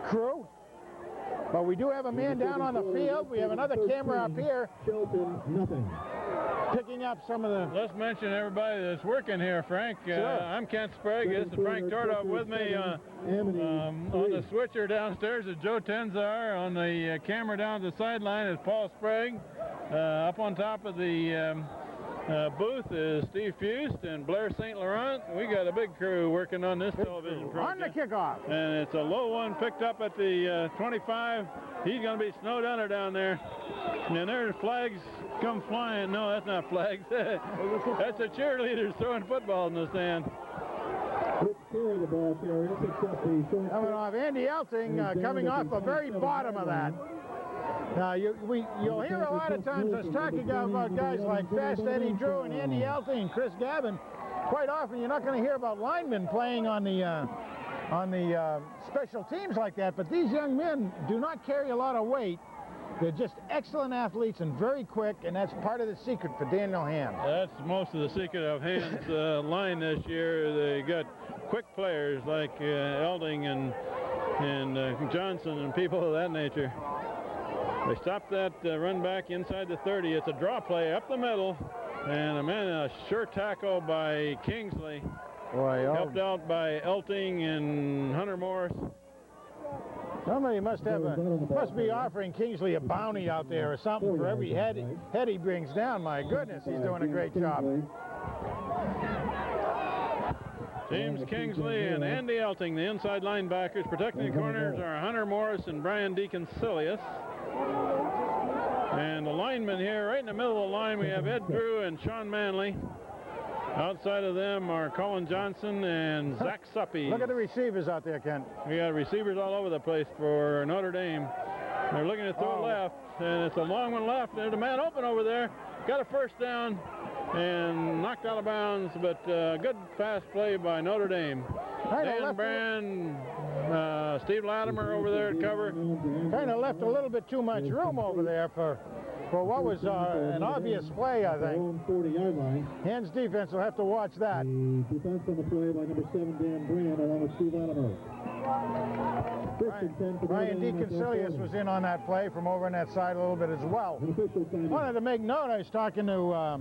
crew. But we do have a man down on the field. We have another camera up here picking up some of the...
Let's mention everybody that's working here, Frank.
Sure.
I'm Kent Sprague. This is Frank Tordoff with me on the switcher downstairs is Joe Tenzar. On the camera down at the sideline is Paul Sprague. Up on top of the booth is Steve Fust and Blair St. Laurent. We got a big crew working on this television program.
On the kickoff.
And it's a low one picked up at the 25. He's going to be snowed under down there. And there's flags come flying. No, that's not flags. That's the cheerleaders throwing football in the stand.
Coming off Andy Elting, coming off the very bottom of that. Now, you'll hear a lot of times us talking about guys like Fast Eddie Drew and Andy Elting and Chris Gavin. Quite often, you're not going to hear about linemen playing on the special teams like that, but these young men do not carry a lot of weight. They're just excellent athletes and very quick, and that's part of the secret for Daniel Hand.
That's most of the secret of Hand's line this year. They got quick players like Elding and Johnson and people of that nature. They stopped that run back inside the 30. It's a draw play up the middle, and a sure tackle by Kingsley.
Boy,
helped out by Elting and Hunter Morris.
Somebody must be offering Kingsley a bounty out there or something for every head he brings down. My goodness, he's doing a great job.
James Kingsley and Andy Elting, the inside linebackers. Protecting the corners are Hunter Morris and Brian Deacon-Cilius. And the linemen here, right in the middle of the line, we have Ed Drew and Sean Manley. Outside of them are Colin Johnson and Zach Suppy.
Look at the receivers out there, Ken.
We got receivers all over the place for Notre Dame. They're looking to throw left, and it's a long one left. There's a man open over there. Got a first down and knocked out of bounds, but good fast play by Notre Dame. Dan Brand, Steve Latimer over there at cover.
Kind of left a little bit too much room over there for what was an obvious play, I think.
40-yard line.
Hand's defense will have to watch that.
The defense on the play by number 7, Dan Brand, along with Steve Latimer.
Brian Deacon-Cilius was in on that play from over on that side a little bit as well. Wanted to make note, I was talking to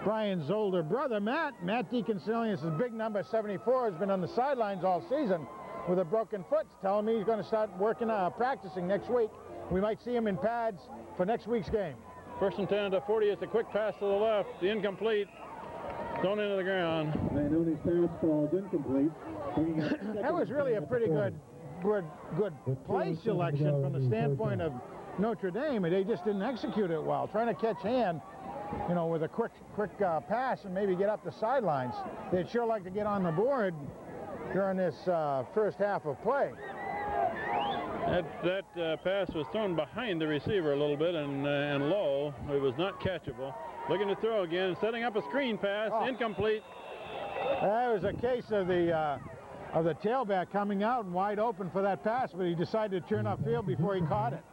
Brian's older brother, Matt. Matt Deacon-Cilius, big number 74, has been on the sidelines all season with a broken foot. Telling me he's going to start working, practicing next week. We might see him in pads for next week's game.
First and 10 to 40. It's a quick pass to the left. The incomplete. Thrown into the ground.
Manuel's pass falls incomplete.
That was really a pretty good play selection from the standpoint of Notre Dame. They just didn't execute it well. Trying to catch Hand, with a quick pass and maybe get up the sidelines. They'd sure like to get on the board during this first half of play.
That pass was thrown behind the receiver a little bit and low. It was not catchable. Looking to throw again, setting up a screen pass, incomplete.
That was a case of the tailback coming out and wide open for that pass, but he decided to turn upfield before he caught it.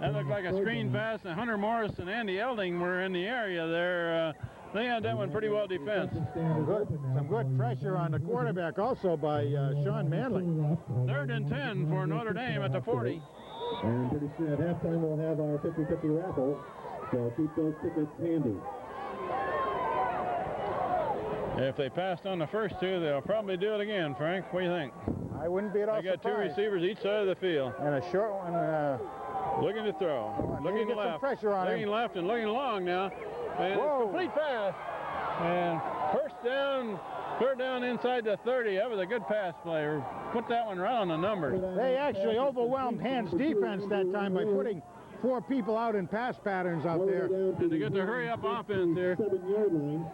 That looked like a screen pass, and Hunter Morris and Andy Elding were in the area there. They had that one pretty well defensed.
Some good pressure on the quarterback also by Sean Manley.
3rd and 10 for Notre Dame at the 40.
And pretty soon at halftime we'll have our 50-50 raffle, so keep those tickets handy.
If they passed on the first two, they'll probably do it again, Frank. What do you think?
I wouldn't be at all
surprised. They got
surprised.
2 receivers each side of the field.
And a short one.
Looking to throw. Looking
get
left.
Some pressure on
looking
him.
Left and looking long now. And it's a complete pass. And first down, 3rd down inside the 30. That was a good pass play. Put that one right on the numbers.
They actually overwhelmed Hand's defense that time by putting 4 people out in pass patterns out there.
And to get the hurry-up offense there.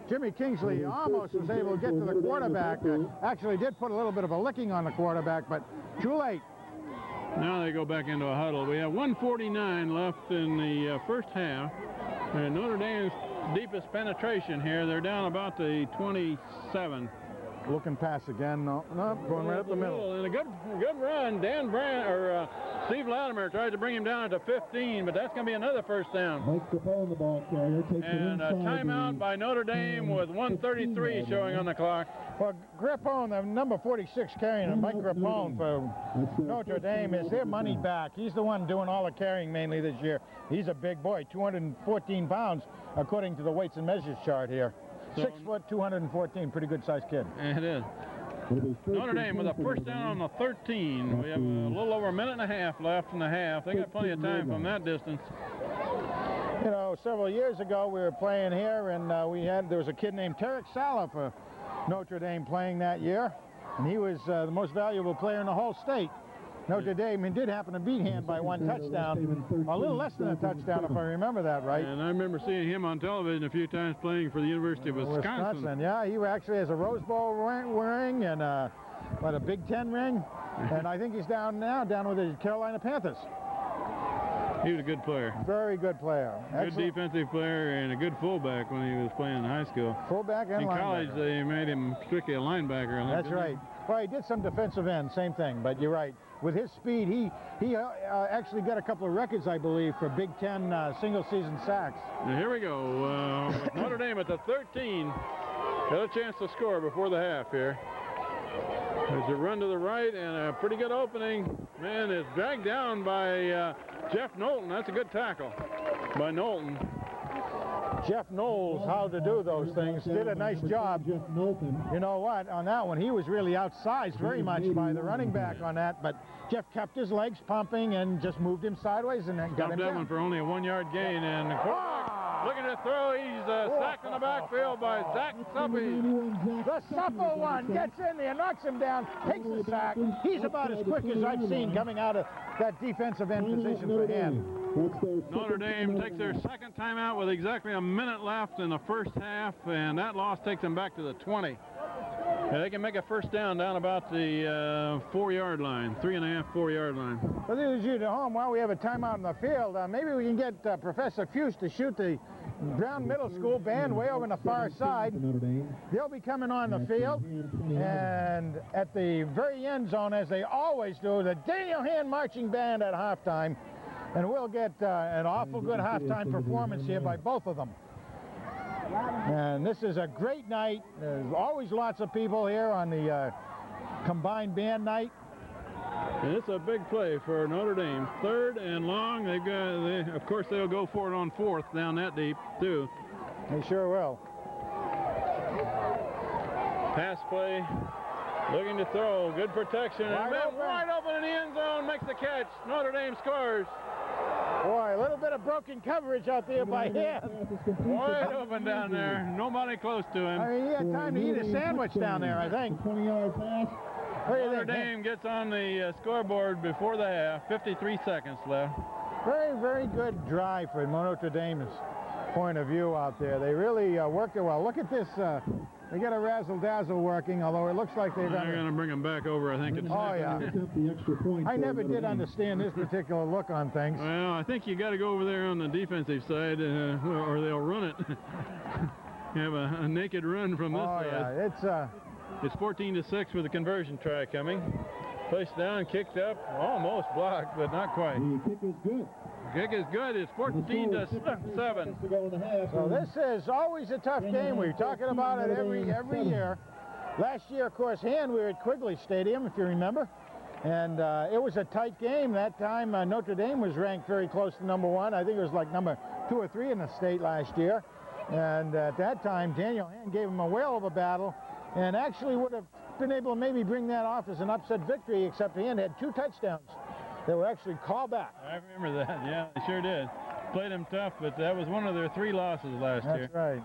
Jimmy Kingsley almost was able to get to the quarterback. Actually did put a little bit of a licking on the quarterback, but too late.
Now they go back into a huddle. We have 1:49 left in the first half. And Notre Dame's deepest penetration here. They're down about the 27.
looking pass again. No, going right up the middle.
And a good run. Steve Latimer tried to bring him down to 15, but that's going to be another first down.
Mike Grappone, the ball carrier, takes
And a timeout by Notre Dame with 1:33 showing on the clock.
Well, Grappone, the number 46 carrying, Mike Grappone for Notre Dame, is their money back. He's the one doing all the carrying mainly this year. He's a big boy, 214 pounds, according to the weights and measures chart here. 6 foot, 214, pretty good sized kid.
It is. Notre Dame with a first down on the 13. We have a little over a minute and a half left in the half. They got plenty of time from that distance.
You know, several years ago we were playing here, and there was a kid named Tarek Saleh for Notre Dame playing that year, and he was the most valuable player in the whole state. Notre Dame did happen to beat Hand by 1 touchdown, a little less than a touchdown if I remember that right.
And I remember seeing him on television a few times playing for the University of Wisconsin.
Yeah, he actually has a Rose Bowl ring and a Big Ten ring, and I think he's down with the Carolina Panthers.
He was a good player.
Very good player.
Good defensive player and a good fullback when he was playing in high school.
Fullback and linebacker.
In college, they made him strictly a linebacker. I think.
That's right. Well, he did some defensive end, same thing, but you're right. With his speed, he actually got a couple of records, I believe, for Big Ten single-season sacks.
Now here we go. With Notre Dame at the 13. Got a chance to score before the half here. There's a run to the right and a pretty good opening. Man, it's dragged down by Jeff Knowlton. That's a good tackle by Knowlton.
Jeff knows how to do those things. Did a nice job. You know what? On that one, he was really outsized very much by the running back on that, but Jeff kept his legs pumping and just moved him sideways and then got him
that
down.
One for only a 1-yard gain, and the quarterback looking to throw. He's sacked in the backfield by Zach Suppy.
The supple one gets in there, knocks him down, takes the sack. He's about as quick as I've seen coming out of that defensive end position for him.
Notre Dame takes their second timeout with exactly a minute left in the first half, and that loss takes them back to the 20. Yeah, they can make a first down about the 4-yard line, 3.5, 4-yard line.
For those of you at home, while we have a timeout in the field, maybe we can get Professor Fuse to shoot the Brown Middle School band way over on the far side. They'll be coming on the field, and at the very end zone, as they always do, the Daniel Hand Marching Band at halftime. And we'll get an awful good halftime performance here by both of them. And this is a great night. There's always lots of people here on the combined band night.
And it's a big play for Notre Dame. 3rd and long. Of course, they'll go for it on 4th down that deep, too.
They sure will.
Pass play. Looking to throw. Good protection. Wide open in the end zone. Makes the catch. Notre Dame scores.
Boy, a little bit of broken coverage out there by him.
Wide open down there. Nobody close to him.
I mean, he had time to eat a sandwich down there, I think.
20-yard pass.
Notre Dame gets on the scoreboard before the half. 53 seconds left.
Very, very good drive for Notre Dame's point of view out there. They really worked it well. Look at this. They got a razzle-dazzle working, although it looks like they're going
to bring them back over, I think.
Oh, yeah. I never did understand this particular look on things.
Well, I think you got to go over there on the defensive side, or they'll run it. Have a naked run from this side.
Yeah,
it's 14-6 with the conversion try coming. Placed down, kicked up, almost blocked, but not quite.
The kick is good.
Kick is good. It's 14-7.
So this is always a tough game. We're talking about it every year. Last year, of course, we were at Quigley Stadium, if you remember. And it was a tight game. That time, Notre Dame was ranked very close to number 1. I think it was like number 2 or 3 in the state last year. And at that time, Daniel Hand gave him a whale of a battle and actually would have been able to maybe bring that off as an upset victory, except Hand had 2 touchdowns that were actually called back.
I remember that. Yeah, they sure did. Played them tough, but that was one of their 3 losses last year.
That's right.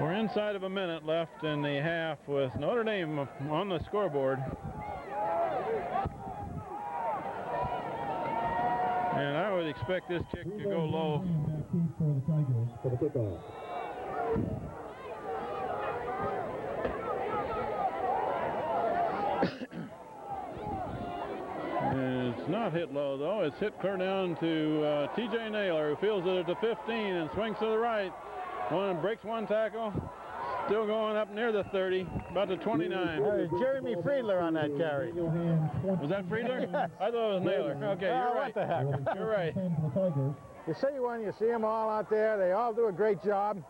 We're inside of a minute left in the half with Notre Dame on the scoreboard. And I would expect this kick to go low.
For the kickoff.
It's not hit low, though. It's hit clear down to T.J. Naylor, who fields it at the 15 and swings to the right. Breaks one tackle, Still going up near the 30, about the 29.
Jeremy Friedler on that carry.
Was that Friedler? I thought it was Naylor. Okay, you're right.
What the heck?
You're right.
You see one, you see them all out there. They all do a great job.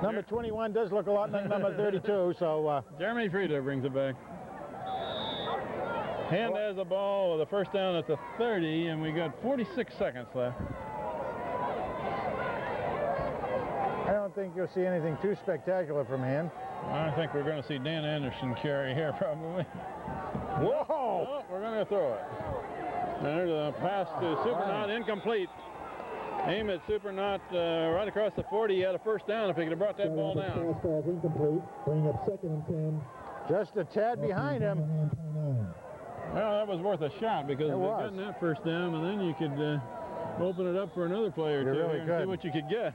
Number 21 does look a lot like number 32, so...
Jeremy Friedler brings it back. Hand has the ball with a first down at the 30, and we got 46 seconds left.
I don't think you'll see anything too spectacular from Hand.
I think we're going to see Dan Anderson carry here, probably.
Whoa!
Oh, we're going to throw it. There's a pass to Supernaut, incomplete. Aim at Supernaut right across the 40. He had a first down if he could have brought that ball down.
Pass ball incomplete. Bring up 2nd and 10.
Just a tad behind him.
Well, that was worth a shot because if you'd gotten that first down, and then you could open it up for another player or two and see what you could get.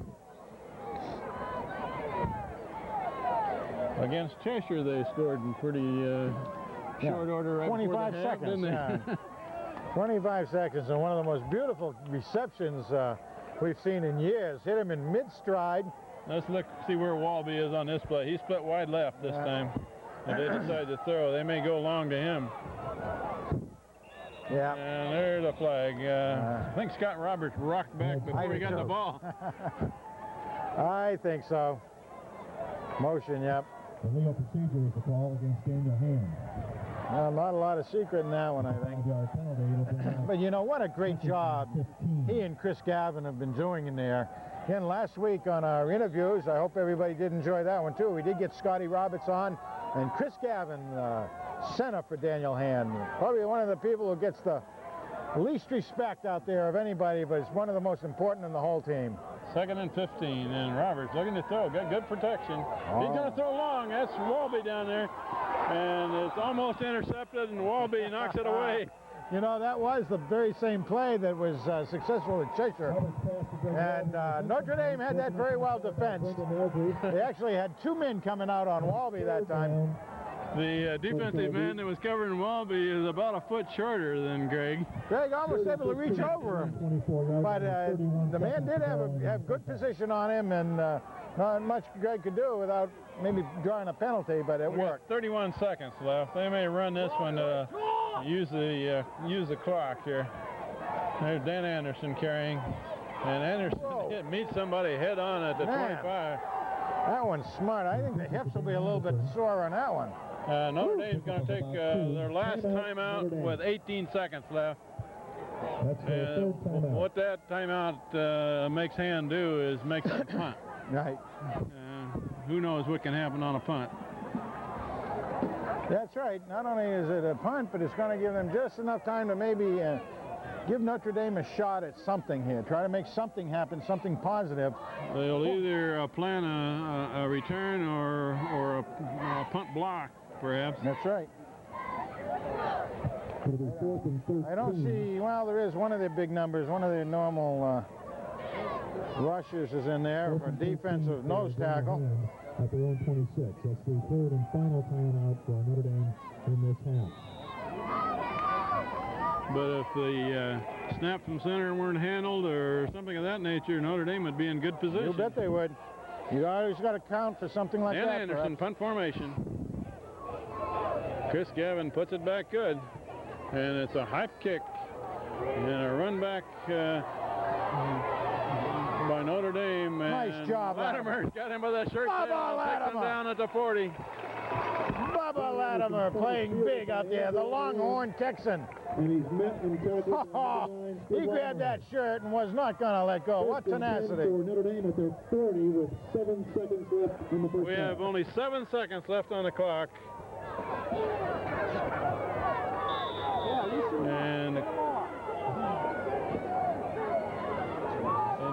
Against Cheshire, they scored in pretty short order. Right
25
before the half,
seconds.
didn't they?
25 seconds, and one of the most beautiful receptions we've seen in years. Hit him in mid-stride.
Let's look, see where Walby is on this play. He split wide left this time. If they decide to throw, they may go long to him.
Yeah.
And there's the flag. I think Scott Roberts rocked back before he got the ball.
I think so.
Motion, yep.
The legal procedure is the call against Daniel Hand.
Not a lot of secret in that one, I think. But you know, what a great job he and Chris Gavin have been doing in there. Again, last week on our interviews, I hope everybody did enjoy that one too. We did get Scotty Roberts on, and Chris Gavin, center for Daniel Hand. Probably one of the people who gets the least respect out there of anybody, but it's one of the most important in the whole team.
2nd and 15, and Roberts looking to throw. Got good protection. He's going to throw long. That's Walby down there. And it's almost intercepted, and Walby knocks it away.
You know, that was the very same play that was successful at Cheshire. And Notre Dame had that very well defensed. They actually had 2 men coming out on Walby that time.
The defensive man that was covering Walby is about a foot shorter than Greg.
Greg almost able to reach over him. But the man did have good position on him, and not much Greg could do without maybe drawing a penalty, but it worked.
31 seconds left. They may run this one to use the clock here. There's Dan Anderson carrying, and Anderson meets somebody head on at the 25.
That one's smart. I think the hips will be a little bit sore on that one.
Notre Dame's going to take their last timeout with 18 seconds left. What that timeout makes Hand do is make them punt.
Right.
Who knows what can happen on a punt.
That's right. Not only is it a punt, but it's going to give them just enough time to maybe give Notre Dame a shot at something here. Try to make something happen, something positive.
They'll either plan a return or a punt block, perhaps.
That's right. I don't see, well, there is one of the big numbers, one of the normal rushers is in there for defensive nose tackle.
At their own 26. That's the 3rd and final timeout for Notre Dame in this half.
But if the snap from center weren't handled or something of that nature, Notre Dame would be in good position.
You bet they would. You always got to count for something like that.
Anderson, punt formation. Chris Gavin puts it back good. And it's a high kick. And a run back by Notre Dame.
Nice job,
Latimer's got him by the shirt tail. Takes him down at the 40.
Bubba Latimer playing big out there, the Longhorn Texan.
And he's met and
he grabbed that shirt and was not going to let go. What tenacity.
For Notre Dame at their 40 with 7 seconds left in the first
We have only 7 seconds left on the clock. And they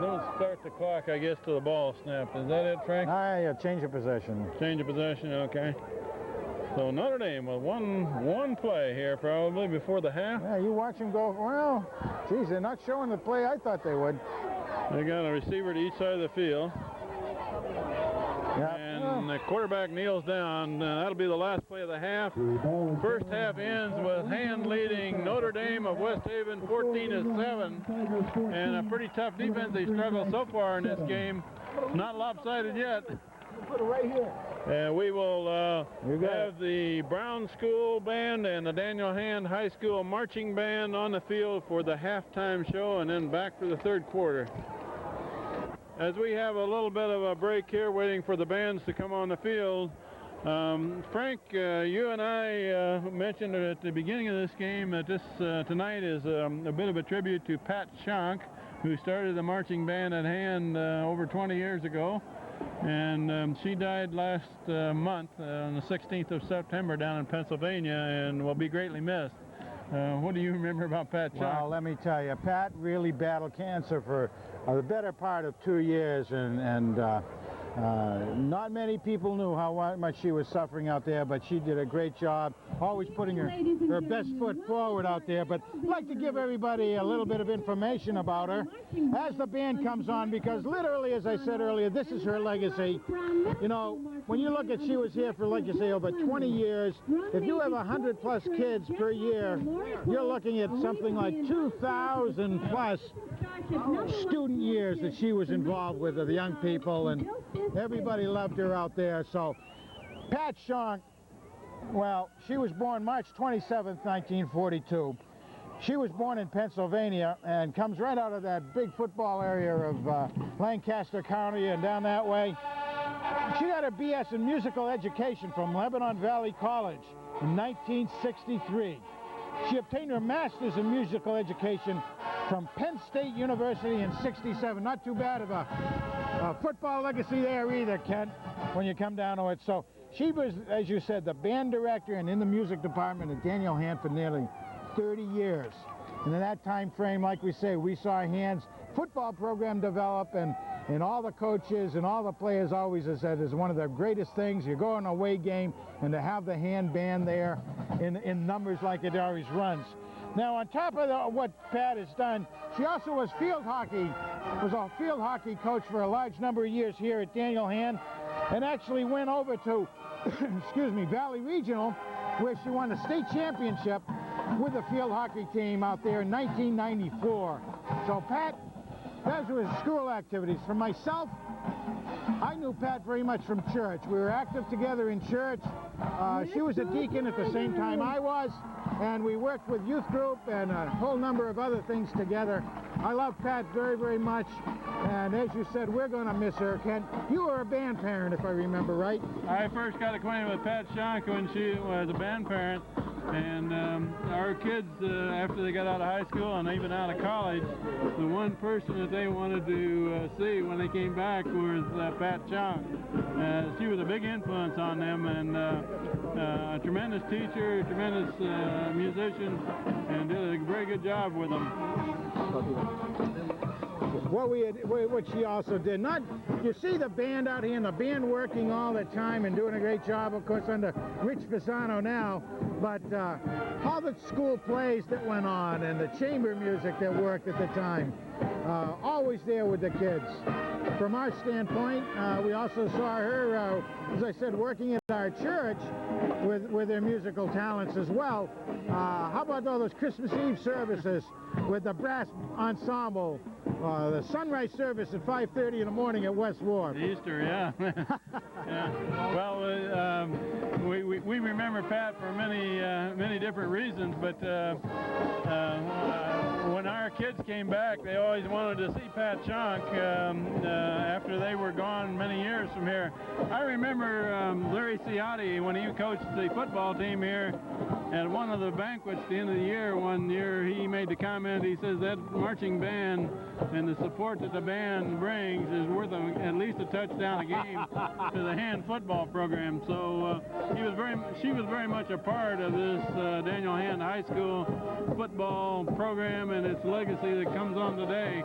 don't start the clock, I guess, till the ball snapped. Is that it, Frank?
Change of possession.
Change of possession, okay. So Notre Dame with one play here probably before the half.
Yeah, you watch him go, well, geez, they're not showing the play I thought they would.
They got a receiver to each side of the field.
Yep.
And the quarterback kneels down. That'll be the last play of the half. First half ends with Hand leading Notre Dame of West Haven 14-7. And a pretty tough defensive struggle so far in this game. Not lopsided yet.
Put it right here.
And we will have the Brown School Band and the Daniel Hand High School Marching Band on the field for the halftime show and then back for the third quarter. As we have a little bit of a break here waiting for the bands to come on the field, Frank, you and I mentioned at the beginning of this game that this tonight is a bit of a tribute to Pat Schonk, who started the marching band at Hand over 20 years ago. And she died last month on the 16th of September down in Pennsylvania and will be greatly missed. What do you remember about Pat Schonk?
Well, let me tell you, Pat really battled cancer for the better part of 2 years, and not many people knew how much she was suffering out there, but she did a great job, always putting her best foot forward out there. But I'd like to give everybody a little bit of information about her as the band comes on, because literally, as I said earlier, this is her legacy. You know, when you look at, she was here for, like you say, over 20 years. If you have 100+ kids per year, you're looking at something like 2,000+ student years that she was involved with the young people, and everybody loved her out there. So Pat Schonk, well, she was born March 27th, 1942. She was born in Pennsylvania and comes right out of that big football area of Lancaster County and down that way. She got her BS in musical education from Lebanon Valley College in 1963. She obtained her master's in musical education from Penn State University in '67. Not too bad of a football legacy there either, Kent, when you come down to it. So she was, as you said, the band director and in the music department at Daniel Hand for nearly 30 years. And in that time frame, like we say, we saw Hand's football program develop, and all the coaches and all the players always have said is one of the greatest things. You go on an away game, and to have the Hand band there in numbers like it always runs. Now, on top of what Pat has done, she also was a field hockey coach for a large number of years here at Daniel Hand, and actually went over to, excuse me, Valley Regional, where she won the state championship with the field hockey team out there in 1994. So Pat, those were his school activities. For myself, I knew Pat very much from church. We were active together in church. She was a deacon at the same time I was, and we worked with youth group and a whole number of other things together. I love Pat very, very much, and as you said, we're going to miss her. Kent, you were a band parent, if I remember right.
I first got acquainted with Pat Schonk when she was a band parent, and our kids, after they got out of high school and even out of college, the one person that they wanted to see when they came back was Pat Schonk. She was a big influence on them, and a tremendous teacher, tremendous musician, and did a very good job with them.
What she also did, you see the band out here, and the band working all the time and doing a great job, of course, under Rich Fasano now, but all the school plays that went on and the chamber music that worked at the time, always there with the kids. From our standpoint, we also saw her, as I said, working at our church with their musical talents as well. How about all those Christmas Eve services with the brass ensemble? The sunrise service at 5:30 in the morning at West Wharf.
Easter, yeah. Yeah. Well, we remember Pat for many different reasons, but when our kids came back, they always wanted to see Pat Schonk after they were gone many years from here. I remember Larry Ciotti, when he coached the football team here, at one of the banquets at the end of the year, one year he made the comment, he says that marching band and the support that the band brings is worth at least a touchdown a game to the Hand football program. So she was very much a part of this Daniel Hand High School football program and its legacy that comes on today.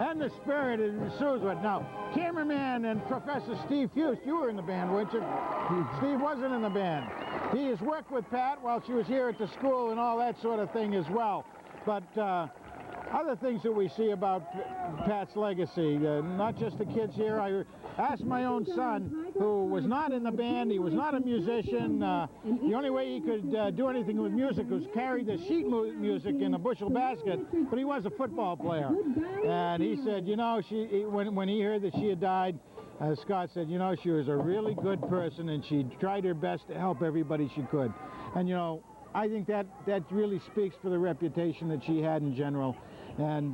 And the spirit ensues with. Now, cameraman and Professor Steve Fust, you were in the band, weren't you? Steve wasn't in the band. He has worked with Pat while she was here at the school and all that sort of thing as well. But other things that we see about Pat's legacy, not just the kids here. I asked my own son, who was not in the band, he was not a musician. The only way he could do anything with music was carry the sheet music in a bushel basket, but he was a football player. And he said, you know, when he heard that she had died, as Scott said, you know, she was a really good person, and she tried her best to help everybody she could. And, you know, I think that really speaks for the reputation that she had in general. And,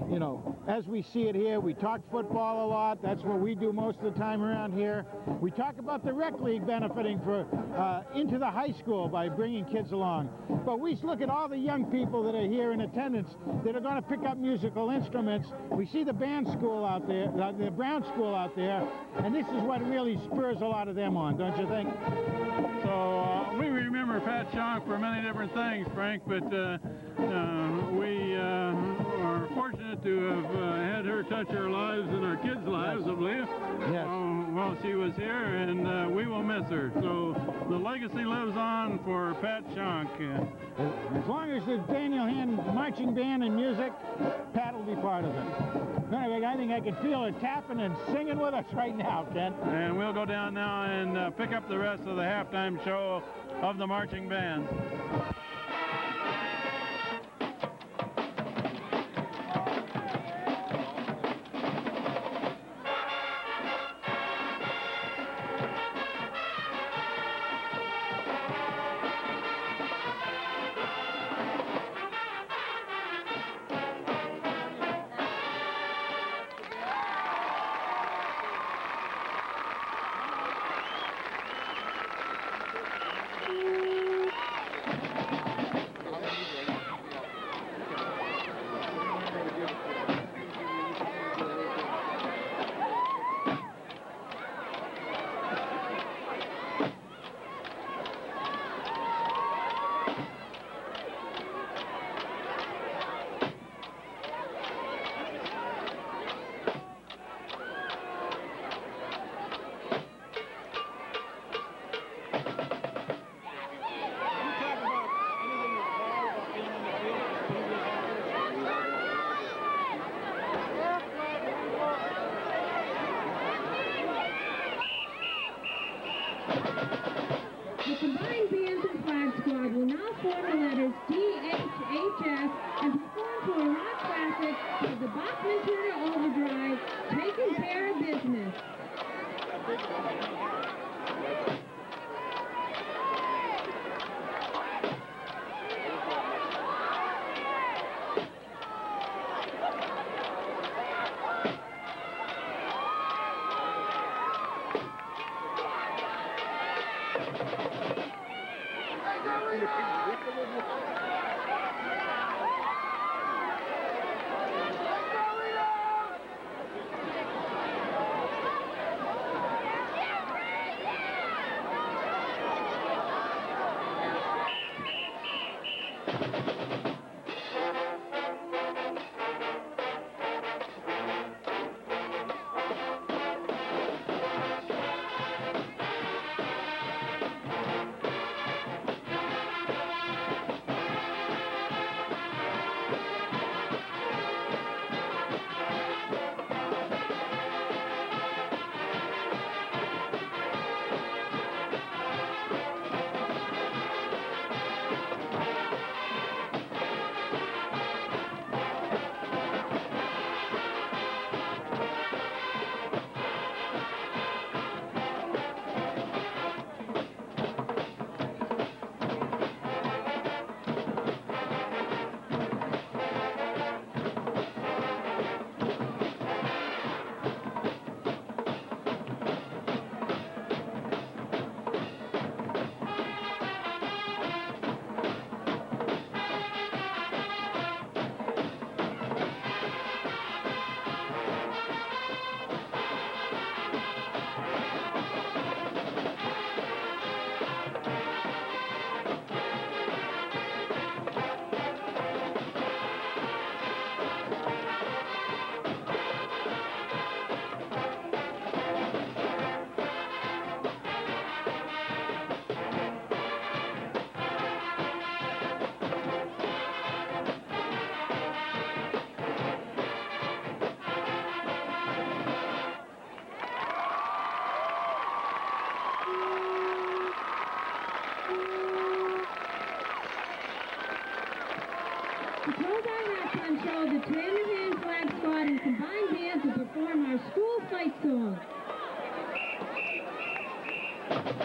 you know, as we see it here, we talk football a lot. That's what we do most of the time around here. We talk about the rec league benefiting for into the high school by bringing kids along. But we look at all the young people that are here in attendance that are going to pick up musical instruments. We see the band school out there, the Brown School out there, and this is what really spurs a lot of them on, don't you think?
So we remember Pat Schonk for many different things, Frank, but we are fortunate to have had her touch our lives and our kids' lives, I believe, while she was here, and we will miss her. So the legacy lives on for Pat Schonk.
As long as there's Daniel Hand marching band and music, Pat will be part of it. Anyway, I think I can feel her tapping and singing with us right now, Ken.
And we'll go down now and pick up the rest of the halftime show of the marching band.
The combined bands and flag squad will now form the letters DHHS and perform to a rock classic of the Bachman-Turner Overdrive, Taking Care of Business. To close our halftime show, the Notre Flag squad and combined bands will perform our school fight song. How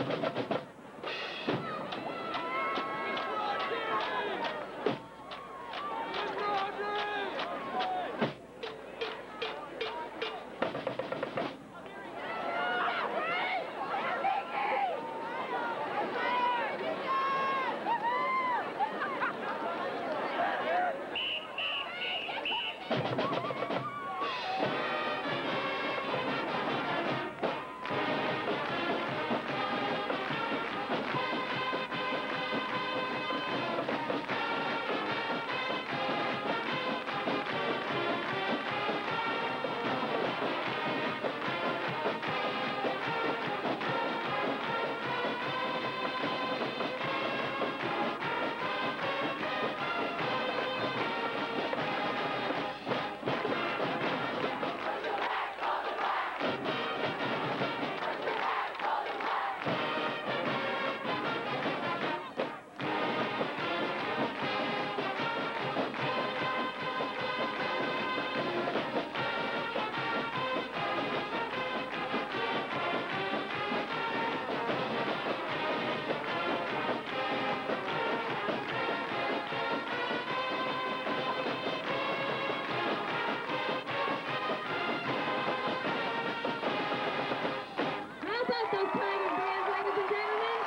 about those Tiger bands, ladies and gentlemen?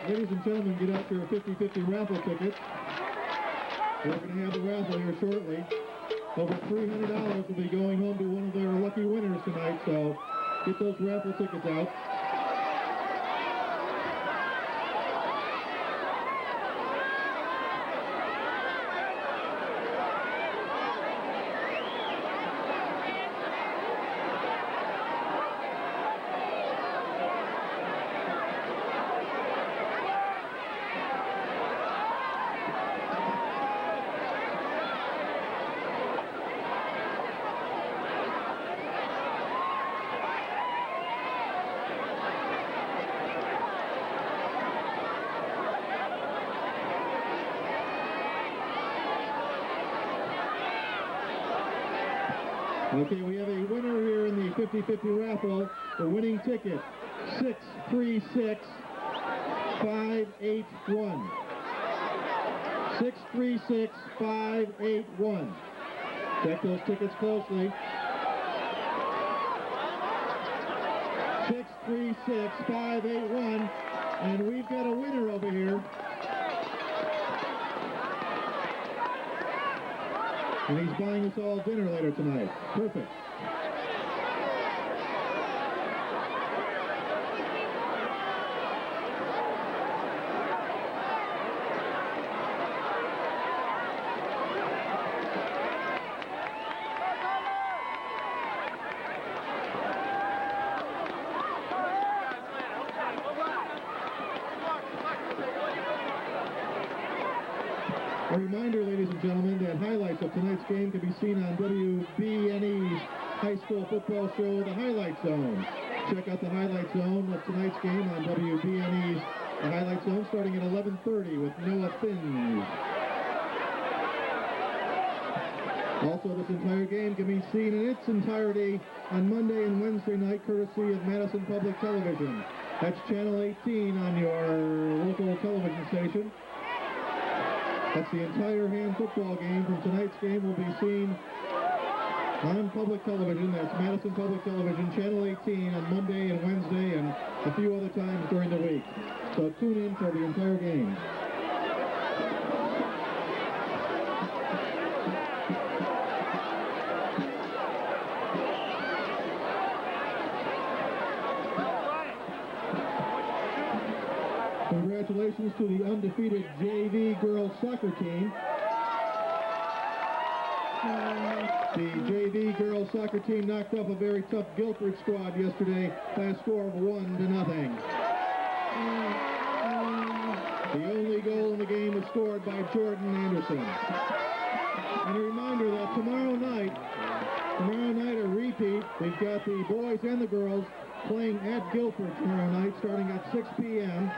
Ladies and gentlemen, get out your 50-50 raffle ticket. We're going to have the raffle here shortly. Over $300 will be going home to one of their lucky winners tonight, so get those raffle tickets out. Okay, we have a winner here in the 50-50 raffle. The winning ticket, 636-581. 636-581. Check those tickets closely. 636-581. And we've got a winner over here. And he's buying us all dinner later tonight. Perfect. A reminder, ladies and gentlemen, that highlights of tonight's game can be seen on WBNE's high school football show, The Highlight Zone. Check out the Highlight Zone of tonight's game on WBNE's The Highlight Zone, starting at 11:30 with Noah Finns. Also, this entire game can be seen in its entirety on Monday and Wednesday night, courtesy of Madison Public Television. That's Channel 18 on your local television station. That's the entire hand football game from tonight's game will be seen on public television. That's Madison Public Television, Channel 18 on Monday and Wednesday and a few other times during the week. So tune in for the entire game. Congratulations to the undefeated JV girls soccer team. The JV girls soccer team knocked off a very tough Guilford squad yesterday by a score of 1-0. The only goal in the game was scored by Jordan Anderson. And a reminder that tomorrow night a repeat. They've got the boys and the girls playing at Guilford tomorrow night, starting at 6 p.m.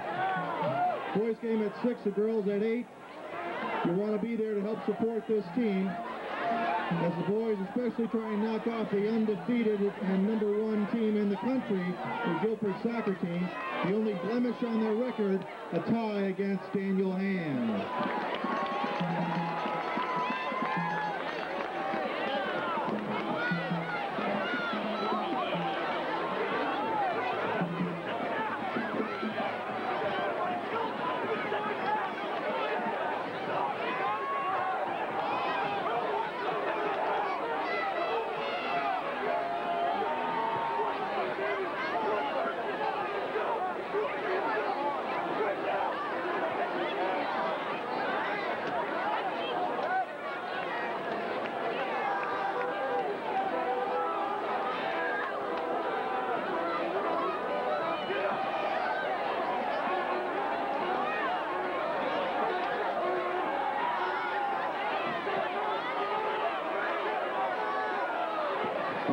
Boys game at 6, the girls at 8. You want to be there to help support this team, as the boys especially try and knock off the undefeated and #1 team in the country, the Guilford soccer team. The only blemish on their record, a tie against Daniel Hand.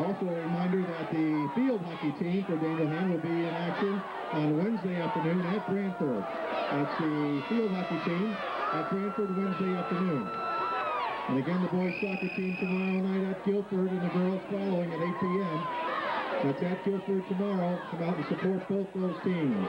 Also a reminder that the field hockey team for Daniel Hand will be in action on Wednesday afternoon at Brantford. That's the field hockey team at Brantford Wednesday afternoon. And again, the boys soccer team tomorrow night at Guilford, and the girls following at 8 p.m. That's at Guilford tomorrow. Come out and support both those teams.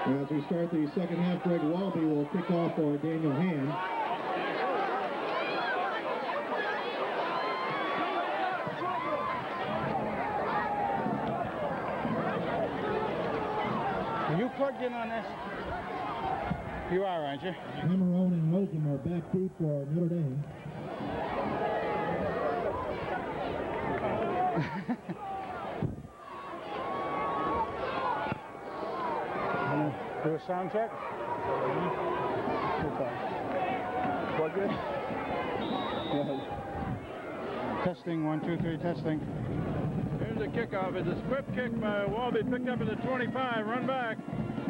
As we start the second half, Greg Walby will kick off for Daniel Hand.
Are you plugged in on this? You are, aren't you?
Cameron and Rosen are back deep for Notre Dame.
Do a sound check? Plug in? Testing, 1, 2, 3, testing.
Here's the kickoff. It's a swift kick by Walby, picked up at the 25, run back,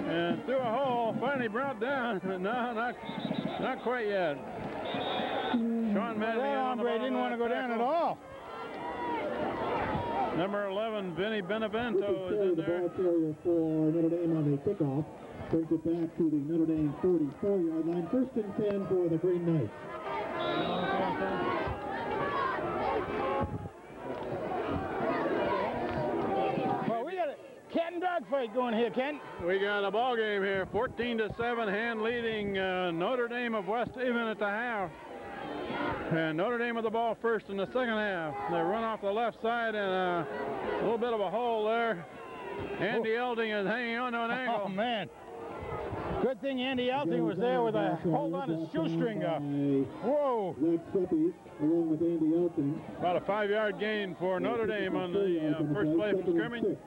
and through a hole, finally brought down. No, not quite yet. Sean Madden on the ball.
Didn't want to go down at all.
Number 11, Vinny Benevento is in there.
The ball carrier for Notre Dame on the kickoff. Brings it back to the Notre Dame 34-yard line. 1st and 10 for the Green Knights.
Well, we got a cat and dog fight going here, Ken.
We got a ball game here, 14-7, Hand leading Notre Dame of West Haven at the half. And Notre Dame with the ball first in the second half. They run off the left side and a little bit of a hole there. Andy Elding is hanging on to an angle.
Oh, man. Good thing Andy Elding was there with a hold on his shoestring up. Whoa.
Along with Andy Elding.
About a 5-yard gain for Notre Dame on the first play from scrimmage.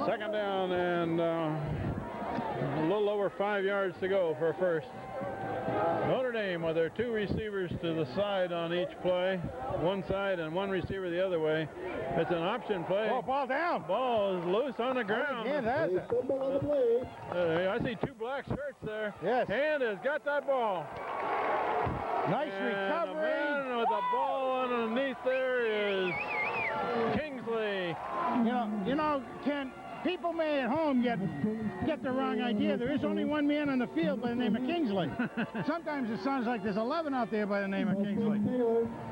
Second down and a little over 5 yards to go for a first. Notre Dame with their 2 receivers to the side on each play, one side and 1 receiver the other way. It's an option play.
Oh, ball down.
Ball is loose on the ground.
Yeah, that's it.
I see 2 black shirts there.
Yes.
Hand has got that ball.
Nice
and
recovery.
The man with the ball underneath there is Kingsley.
You know, Ken, people may at home get the wrong idea. There is only one man on the field by the name of Kingsley. Sometimes it sounds like there's 11 out there by the name of Kingsley.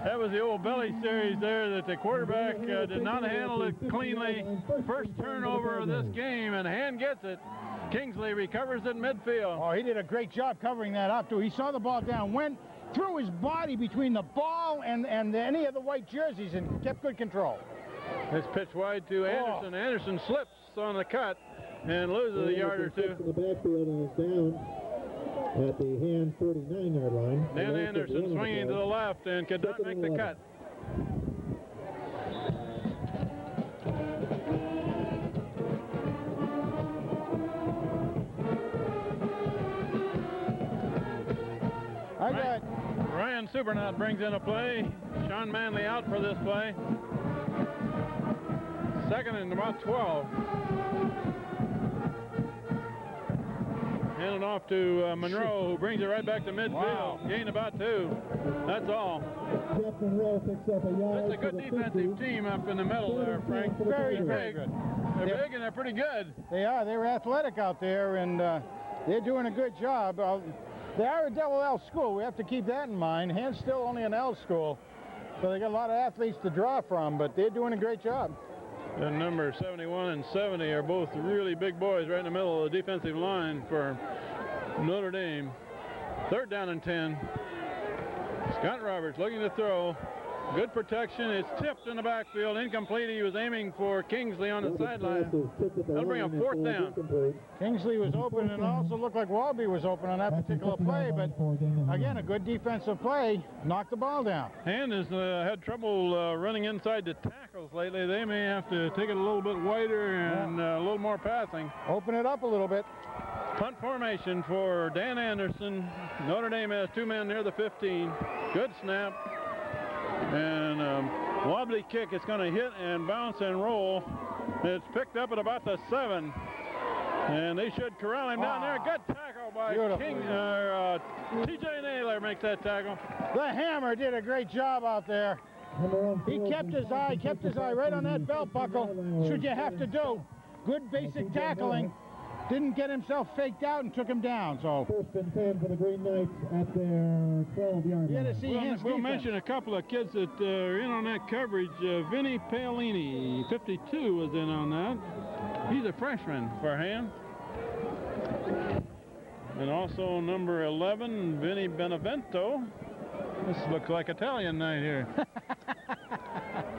That was the old belly series there that the quarterback did not handle it cleanly. First turnover of this game, and Hand gets it. Kingsley recovers at midfield.
Oh, he did a great job covering that up, too. He saw the ball down, went through his body between the ball and any of the white jerseys and kept good control.
This pitch wide to Anderson. Anderson slips on the cut and loses a yard or two.
In the backfield and is down at the Hand 39-yard line.
Dan Anderson swinging to the left and could not make the cut. Ryan Supernaut brings in a play. Sean Manley out for this play. Second and about 12. Handed off to Monroe, who brings it right back to midfield. Wow. Gain about 2. That's all.
Jeff Monroe picks up a yard.
That's a good defensive team up in the middle there, Frank.
Very big.
They're big and they're pretty good.
They are. They're athletic out there, and they're doing a good job. They are a double L school. We have to keep that in mind. Hand's still only an L school, so they got a lot of athletes to draw from, but they're doing a great job.
And number 71 and 70 are both really big boys right in the middle of the defensive line for Notre Dame. Third down and 10. Scott Roberts looking to throw. Good protection. It's tipped in the backfield. Incomplete. He was aiming for Kingsley on the sideline. That'll bring a fourth down.
Kingsley was open, and also looked like Walby was open on that particular play, but again, a good defensive play. Knocked the ball down.
Hand has had trouble running inside the tackles lately. They may have to take it a little bit wider and a little more passing.
Open it up a little bit.
Punt formation for Dan Anderson. Notre Dame has 2 men near the 15. Good snap. And wobbly kick. It's going to hit and bounce and roll. It's picked up at about the 7. And they should corral him down there. Good tackle by T.J. Naylor makes that tackle.
The Hammer did a great job out there. He kept his eye right on that belt buckle. That's what you have to do. Good basic tackling. Didn't get himself faked out and took him down. So
first and 10 for the Green Knights at their 12-yard line.
We'll mention a couple of kids that are in on that coverage. Vinny Paolini, 52, was in on that. He's a freshman for Hand. And also number 11, Vinny Benevento. This looks like Italian night here.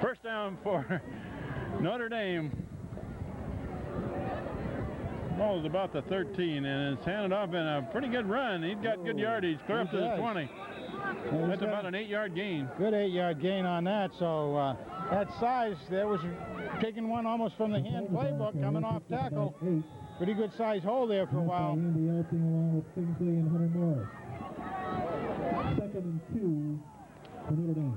First down for Notre Dame. Ball is about the 13, and it's handed off in a pretty good run. He's got good yardage, clear up to the 20. That's about an 8-yard gain.
Good 8-yard gain on that. So that size, there was taking one almost from the Hand playbook, coming off tackle. Pretty good size hole there for a while.
Andy Elting along with Kingsley and Hunter Morris. Second and 2 for Notre Dame.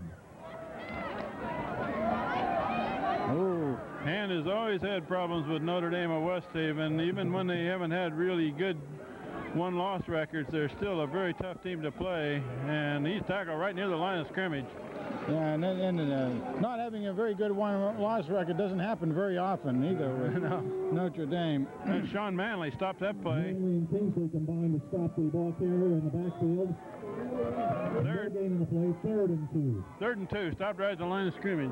Ooh.
Hand has always had problems with Notre Dame or West Haven. Even when they haven't had really good one-loss records, they're still a very tough team to play. And he's tackled right near the line of scrimmage.
Yeah, and not having a very good one-loss record doesn't happen very often either with Notre Dame.
And Sean Manley stopped that play.
Manley and Kingsley combined to stop the ball carrier in the backfield. Third gain in the play, 3rd and 2.
3rd and 2, stopped right at the line of scrimmage.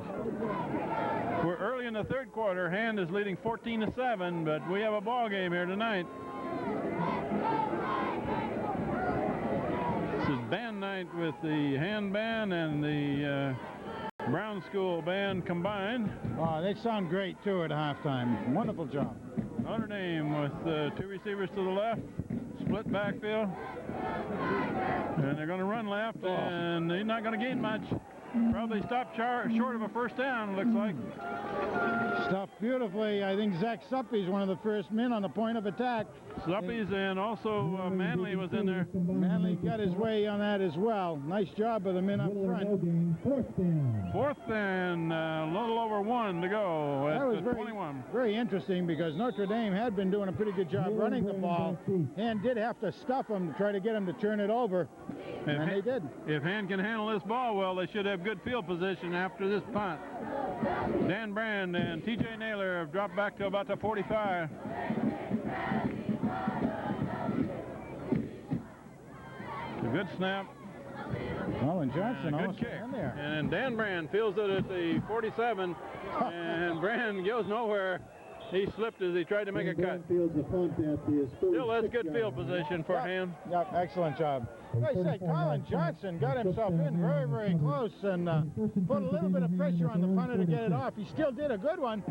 We're early in the 3rd quarter. Hand is leading 14-7, but we have a ball game here tonight. This is band night with the Hand band and the Brown School band combined.
Oh, they sound great too at halftime. Wonderful job.
Notre Dame with 2 receivers to the left, split backfield, and they're going to run left, and he's not going to gain much. Probably stopped short of a first down, looks like.
Stopped beautifully. I think Zach Suppy's one of the first men on the point of attack.
Suppy's and also Manley was in there.
Manley got his way on that as well. Nice job by the men up front.
4th and a little over 1 to go at
that was
21.
Very interesting because Notre Dame had been doing a pretty good job running the ball and did have to stuff them to try to get them to turn it over. And they did.
If Hand can handle this ball well, they should have good field position after this punt. Dan Brand and T.J. Naylor have dropped back to about the 45. A good snap.
Colin Johnson
Good
almost
kick.
in there.
And Dan Brand feels it at the 47, and Brand goes nowhere. He slipped as he tried to make a cut. Still, that's good field position for him.
Yep, excellent job. Like I said, Colin Johnson got himself in very, very close and put a little bit of pressure on the punter to get it off. He still did a good one,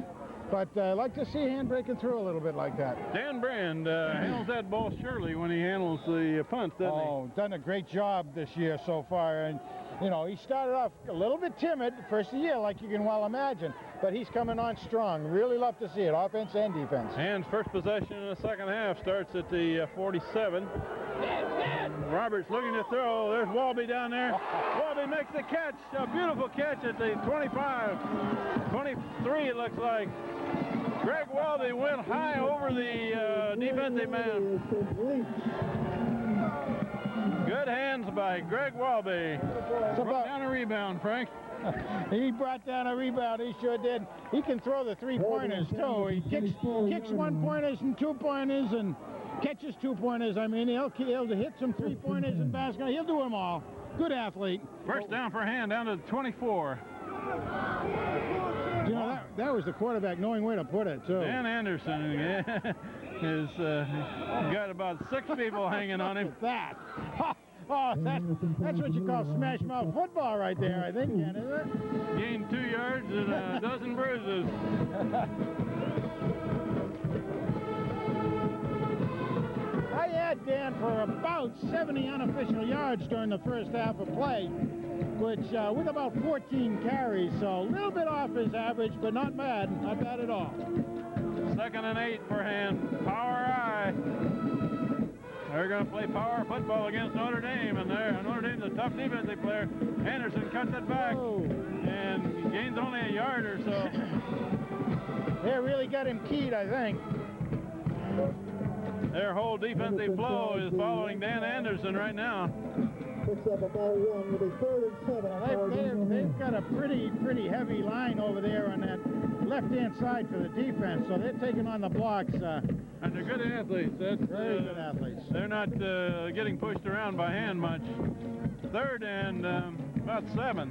but I like to see a hand breaking through a little bit like that.
Dan Brand handles that ball surely when he handles the punts, doesn't he?
Oh, done a great job this year so far. And, you know, he started off a little bit timid the first of the year, like you can well imagine, but he's coming on strong. Really love to see it, offense and defense.
And first possession in the second half starts at the 47. Roberts looking to throw. There's Walby down there. Walby makes the catch. A beautiful catch at the 25. 23, it looks like. Greg Walby went high over the defensive man. Good hands by Greg Walby. Brought down a rebound, Frank.
He brought down a rebound. He sure did. He can throw the three-pointers, too. He kicks one-pointers and two-pointers and catches two-pointers. I mean, he'll hit some three-pointers and basketball. He'll do them all. Good athlete.
First down for hand down to 24.
You know, that was the quarterback knowing where to put it, too.
Dan Anderson is got about 6 people hanging on him.
That. Oh, that's what you call smash mouth football right there, I think, Ken, isn't it?
Gained 2 yards and a dozen bruises.
I had Dan for about 70 unofficial yards during the first half of play, which with about 14 carries, so a little bit off his average, but not bad at all.
2nd and 8 for hand. Power I. They're going to play power football against Notre Dame, and Notre Dame's a tough defensive player. Anderson cuts it back and gains only a yard or so.
They really got him keyed, I think.
Their whole defensive flow is following Dan Anderson right now.
Picks up about one with a 3rd and 7.
They've got a pretty heavy line over there on that left-hand side for the defense, so they're taking on the blocks.
And they're good athletes.
Very good athletes.
They're not getting pushed around by hand much. 3rd and about 7.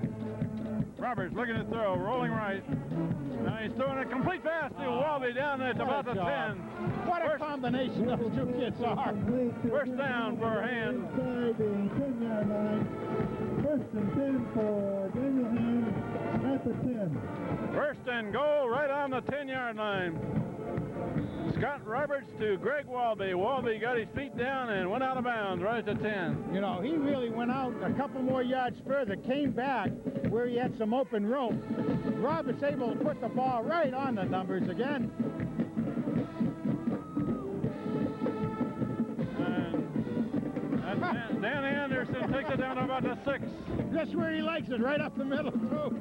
Roberts looking to throw, rolling right. Now he's throwing a complete pass to Walby down there to about the 10.
What a combination those two kids are.
First down for hand.
Inside the 10-yard line. 1st and 10 for Daniel Hand at the 10.
First and goal right on the 10-yard line. Scott Roberts to Greg Walby. Walby got his feet down and went out of bounds right at the 10.
You know, he really went out a couple more yards further, came back where he had some open room. Roberts able to put the ball right on the numbers again.
And Dan Anderson takes it down to about the 6.
Just where he likes it, right up the middle, too.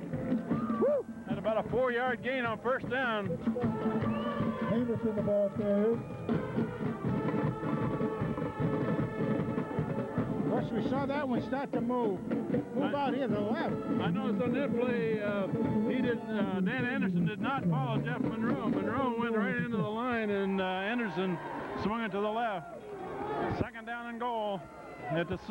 Woo!
And about a 4-yard gain on first down.
Anderson the ball carrier.
Of course, we saw that one start to move out here to the left.
I noticed on that play, Dan Anderson did not follow Jeff Monroe. Monroe went right into the line, and Anderson swung it to the left. 2nd down and goal at the 6.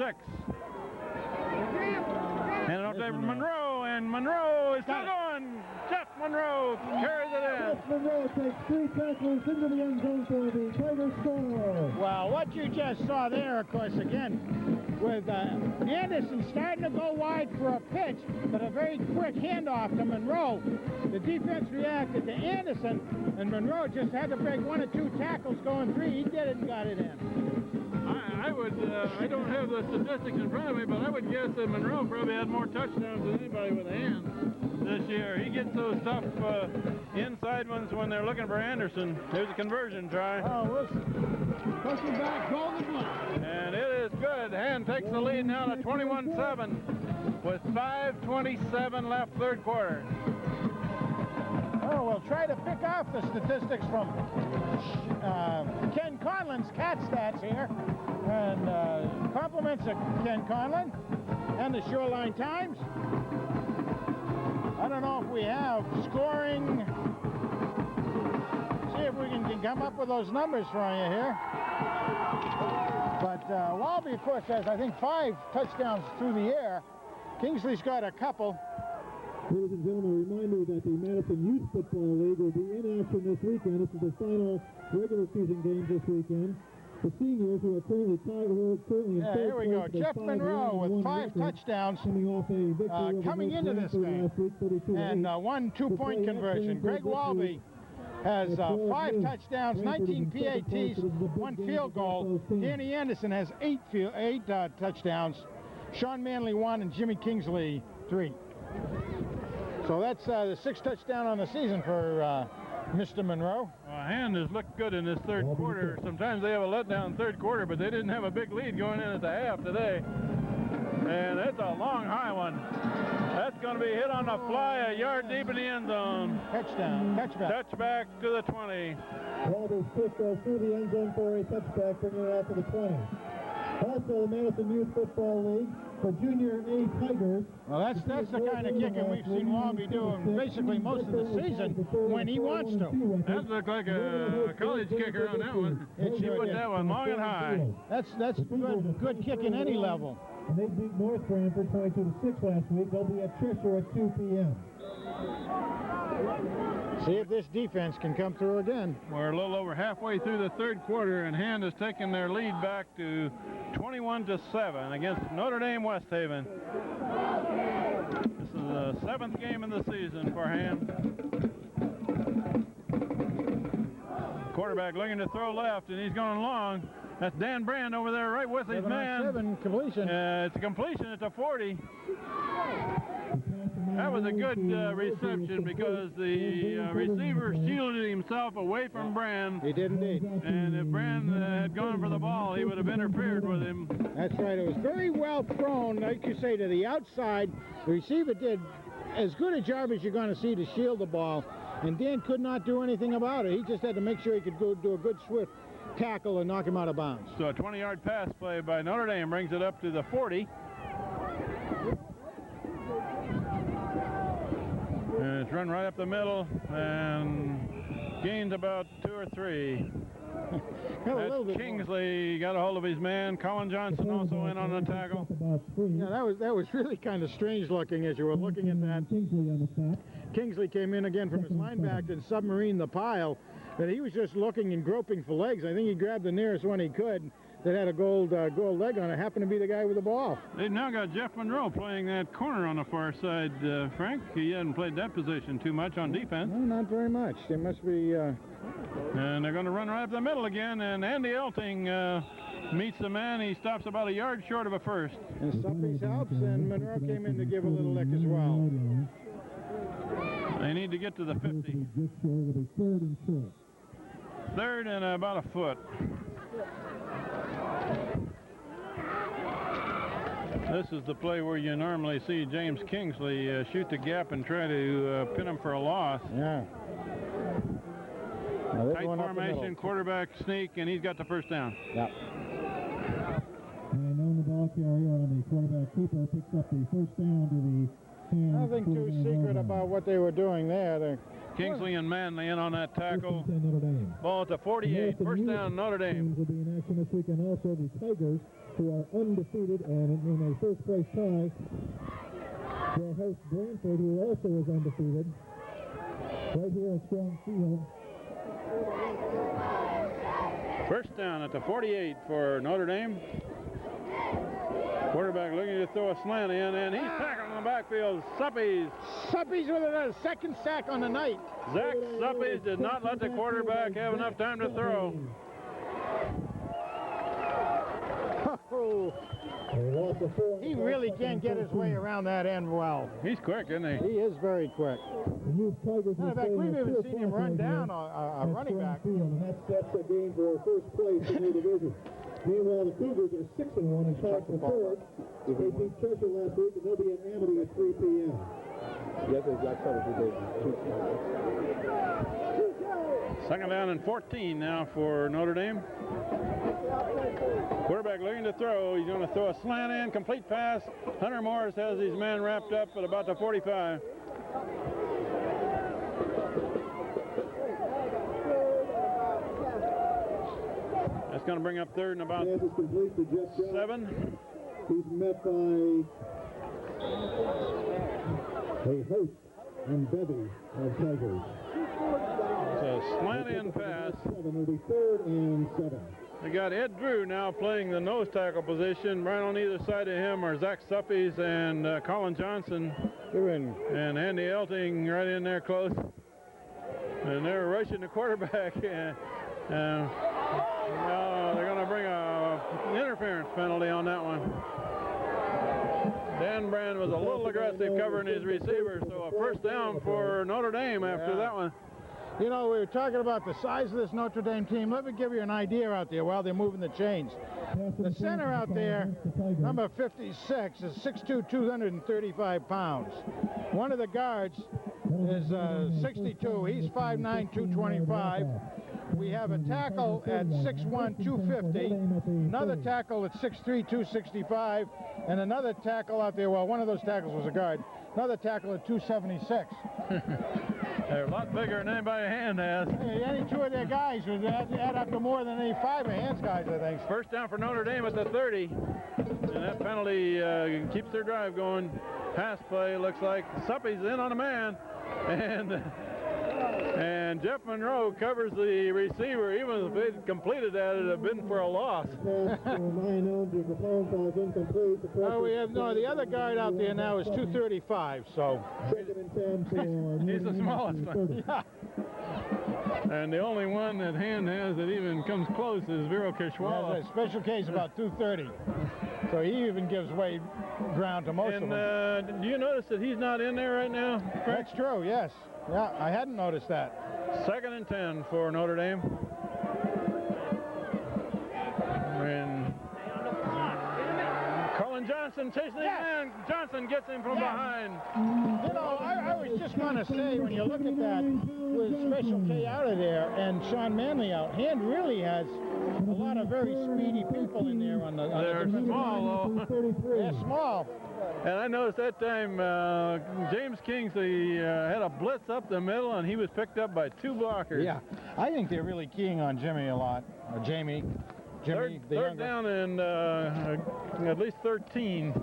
And up there for Monroe, and Monroe is still going. Jeff Monroe carries it in.
Jeff Monroe takes 3 tackles into the end zone for the Tigers score.
Well, what you just saw there, of course, again, with Anderson starting to go wide for a pitch, but a very quick handoff to Monroe. The defense reacted to Anderson, and Monroe just had to break 1 or 2 tackles going 3. He did it and got it in.
I don't have the statistics in front of me, but I would guess that Monroe probably had more touchdowns than anybody with a hand this year. He gets those tough inside ones when they're looking for Anderson. Here's a conversion try.
Oh, Wilson. Pushing back, golden blue.
And it is good. Hand takes the lead now to 21-7 with 5:27 left, 3rd quarter.
Oh, we'll try to pick off the statistics from Ken Conlon's cat stats here. And compliments of Ken Conlon and the Shoreline Times. I don't know if we have scoring. See if we can come up with those numbers for you here. But Walby, of course, has, I think, 5 touchdowns through the air. Kingsley's got a couple.
Ladies and gentlemen, a reminder that the Madison Youth Football League will be in action this weekend. This is the final regular season games this weekend. The seniors who are currently tied, in third
here we go.
place,
Jeff Monroe with 5 touchdowns coming into this game. And 1 2-point conversion. Greg Walby has 5 touchdowns, 19 PATs, 1 field goal. Danny Anderson has 8 touchdowns. Sean Manley 1 and Jimmy Kingsley 3. So that's the 6th touchdown on the season for Mr. Monroe.
Well, Hand has looked good in this third quarter. Sometimes they have a letdown third quarter, but they didn't have a big lead going in at the half today. And it's a long, high one. That's going to be hit on the fly, a yard deep in the end zone.
Touchdown, touchback.
Touchback to the 20.
Walby's kick goes through the end zone for a touchback, bringing it out to the 20. Also, the Madison Youth Football League for Junior A Tigers.
Well, that's the kind of kicking we've seen Walby doing basically most of the season when he wants to.
That looked like a college kicker on that one. She put that one long and high.
That's good kick in any level.
And they beat North Branford 22-6 last week. They'll be at Cheshire at 2 p.m.
See if this defense can come through again.
We're a little over halfway through the third quarter, and Hand has taken their lead back to 21-7 against Notre Dame West Haven. This is the 7th game in the season for Hand. Quarterback looking to throw left, and he's going long. That's Dan Brand over there right with his man.
7 completion.
It's a completion at the 40. That was a good reception because the receiver shielded himself away from Brand.
He did indeed.
And if Brand had gone for the ball, he would have interfered with him.
That's right. It was very well thrown, like you say, to the outside. The receiver did as good a job as you're going to see to shield the ball. And Dan could not do anything about it. He just had to make sure he could go do a good swift tackle and knock him out of bounds.
So a 20-yard pass play by Notre Dame brings it up to the 40. And it's run right up the middle and gains about 2 or 3. That's Kingsley got a hold of his man. Colin Johnson also in on the tackle.
Yeah, that was really kind of strange looking as you were looking at that. Kingsley came in again from his linebacker and submarined the pile. But he was just looking and groping for legs. I think he grabbed the nearest one he could that had a gold leg on it. Happened to be the guy with the ball.
They've now got Jeff Monroe playing that corner on the far side, Frank. He hadn't played that position too much on defense.
No, not very much. They must be...
And they're going to run right up the middle again, and Andy Elting meets the man. He stops about a yard short of a first.
And Suppes helps, and Monroe came in to give a little lick as well.
They need to get to the 50. Third and about a foot. This is the play where you normally see James Kingsley shoot the gap and try to pin him for a loss.
Yeah.
Tight formation, quarterback sneak, and he's got the first down.
Yep.
And on the ball carrier on the quarterback keeper picks up the first down to the hand.
Nothing too secret about what they were doing there.
Kingsley and Manley in on that tackle. Ball at the 48. First down, Notre Dame.
Will be in action this weekend. Also, the Tigers, who are undefeated and in a first-place tie, will host Branford, who also is undefeated, right here at Strong Field.
First down at the 48 for Notre Dame. Quarterback looking to throw a slant in, and he's tackled in the backfield. Suppes
with a second sack on the night.
Zach Suppes did not let the quarterback have enough time to throw.
Oh. He really can't get his way around that end well.
He's quick, isn't he?
He is very quick. In fact, we've even seen him run down a running back.
And that's a game for first place in the division. Meanwhile, the Cougars are 6-1 and tied for third. They beat Cheshire last week, and they'll be at Amity at 3 p.m.
Second down and 14 now for Notre Dame. Quarterback looking to throw. He's going to throw a slant in, complete pass. Hunter Morris has his man wrapped up at about the 45. That's going to bring up third and about
Pass is complete to Jeff Jones.
7.
He's met by a host and bevy of Tigers.
It's a slant-in pass.
7 will be 3rd and 7.
We got Ed Drew now playing the nose tackle position. Right on either side of him are Zach Suppes and Colin Johnson. And Andy Elting right in there close. And they're rushing the quarterback. They're going to bring an interference penalty on that one. Dan Brand was a little aggressive covering his receiver, so a first down for Notre Dame after that one.
You know, we were talking about the size of this Notre Dame team. Let me give you an idea out there while they're moving the chains. The center out there, number 56, is 6'2", 235 pounds. One of the guards is 62. He's 5'9", 225. We have a tackle at 6'1", 250. Another tackle at 6'3", 265. And another tackle out there, well, one of those tackles was a guard. Another tackle at 276.
They're a lot bigger than anybody hand has.
Hey, any two of their guys would add up to more than any 5 of Hans guys, I think.
First down for Notre Dame at the 30. And that penalty keeps their drive going. Pass play looks like Suppy's in on a man. And Jeff Monroe covers the receiver. Even if they'd completed that, it'd have been for a loss.
The other guard out there now is 235, so.
He's the smallest one.
Yeah.
And the only one that hand has that even comes close is Vero Kishwala.
Yeah, special case about 230. So he even gives way ground to most of them.
Do you notice that he's not in there right now, Frank?
That's true, yes. Yeah, I hadn't noticed that.
2nd and 10 for Notre Dame. And Colin Johnson chasing his man. Johnson gets him from behind.
You know, I was just going to say, when you look at that, with Special K out of there and Sean Manley out, Hand really has a lot of very speedy people in there on the
They're small, though.
They're small.
And I noticed that time James Kingsley had a blitz up the middle, and he was picked up by 2 blockers.
Yeah, I think they're really keying on Jimmy a lot. Or Jamie. Jimmy,
third down and at least 13.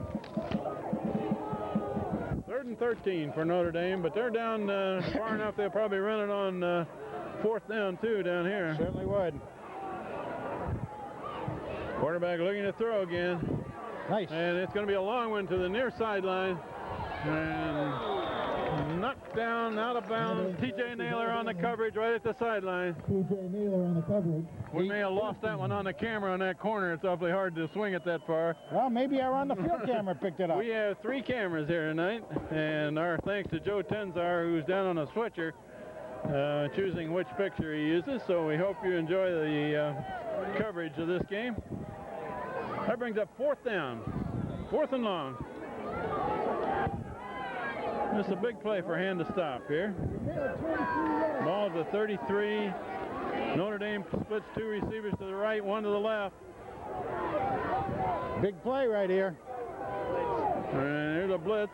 3rd and 13 for Notre Dame, but they're down far enough they'll probably run it on 4th down too down here.
Certainly would.
Quarterback looking to throw again.
Nice.
And it's going to be a long one to the near sideline. And knocked down, out of bounds. T.J. Naylor on the coverage right at the sideline.
T.J. Naylor on the coverage.
We may have lost that one on the camera on that corner. It's awfully hard to swing it that far.
Well, maybe our on the field camera picked it up.
We have 3 cameras here tonight. And our thanks to Joe Tenzar, who's down on a switcher, choosing which picture he uses. So we hope you enjoy the coverage of this game. That brings up 4th down. 4th and long. This is a big play for Hand to stop here. Ball at the 33. Notre Dame splits 2 receivers to the right, 1 to the left.
Big play right here.
And here's a blitz.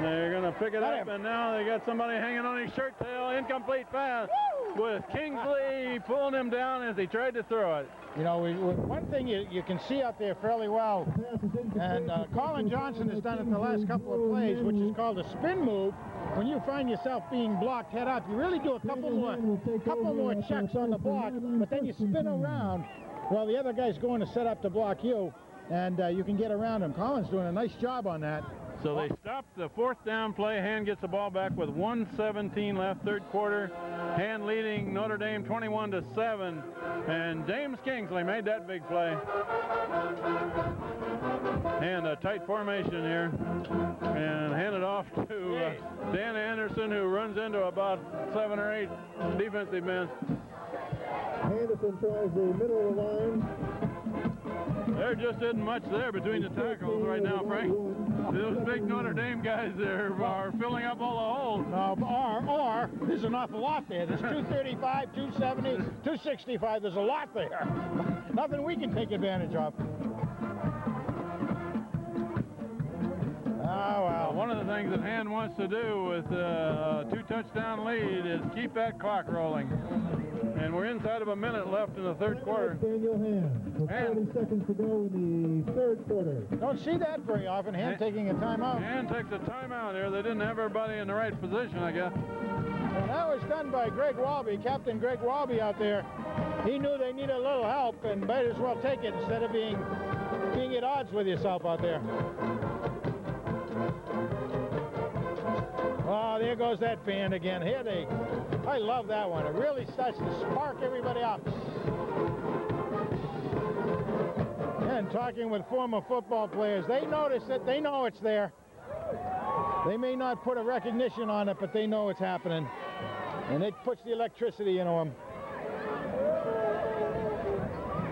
They're going to pick it up, and now they got somebody hanging on his shirt tail. Incomplete pass with Kingsley pulling him down as he tried to throw it.
You know, one thing you can see out there fairly well, and Colin Johnson has done it the last couple of plays, which is called a spin move. When you find yourself being blocked head up, you really do a couple more checks on the block, but then you spin around while the other guy's going to set up to block you, and you can get around him. Colin's doing a nice job on that.
So they stopped the 4th down play. Hand gets the ball back with 1:17 left, 3rd quarter. Hand leading Notre Dame 21-7. And James Kingsley made that big play. And a tight formation here. And hand it off to Dan Anderson, who runs into about 7 or 8 defensive men.
Anderson tries the middle of the line.
There just isn't much there between the tackles right now, Frank. Those big Notre Dame guys there are filling up all the holes.
Or there's an awful lot there. There's 235, 270, 265. There's a lot there. Nothing we can take advantage of. Oh, well.
One of the things that Hand wants to do with a 2-touchdown lead is keep that clock rolling. And we're inside of a minute left in the third quarter.
Daniel Hand, with 40 seconds to go in the third quarter.
Don't see that very often, Hand taking a timeout.
Hand takes a timeout here. They didn't have everybody in the right position, I guess.
And that was done by Greg Walby, Captain Greg Walby out there. He knew they needed a little help and might as well take it instead of being at odds with yourself out there. Oh, there goes that band again. I love that one. It really starts to spark everybody up. And talking with former football players, they notice it. They know it's there. They may not put a recognition on it, but they know it's happening. And it puts the electricity into them.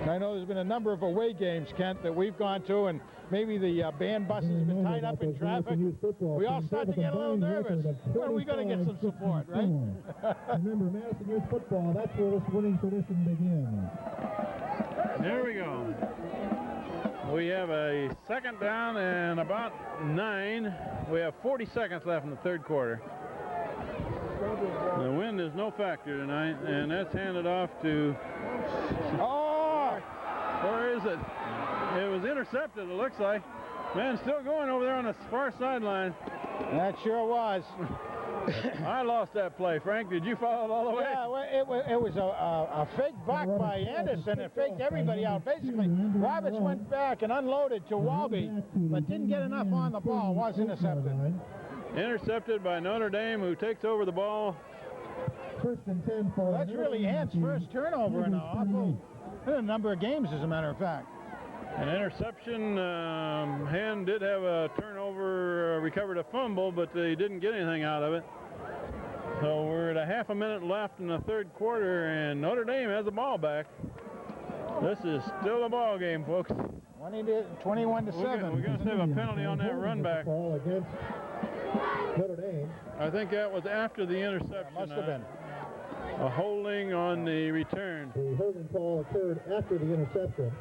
I know there's been a number of away games, Kent, that we've gone to, and maybe the band buses have been tied up in traffic. We all start to get a little nervous. When are we going to get some support, right?
Remember, Madison Youth Football, that's where this winning tradition begins.
There we go. We have a second down and about 9. We have 40 seconds left in the third quarter. The wind is no factor tonight, and that's handed off to... Where is it? It was intercepted, it looks like. Man, still going over there on the far sideline.
That sure was.
I lost that play. Frank, did you follow it all the way?
Yeah, well, it was a fake back by Anderson. It faked everybody out. Basically, Roberts went back and unloaded to Walby, but didn't get enough on the ball. Was intercepted.
Intercepted by Notre Dame, who takes over the ball.
First and 10 for...
That's really Hand's first turnover in a number of games, as a matter of fact.
An interception. Hand did have a turnover, recovered a fumble, but they didn't get anything out of it. So we're at a half a minute left in the third quarter, and Notre Dame has the ball back. This is still a ball game, folks.
21 to 7.
We're going to have a penalty on that run back.
Against Notre Dame.
I think that was after the interception.
Yeah, must have been.
A holding on the return.
The holding call occurred after the interception.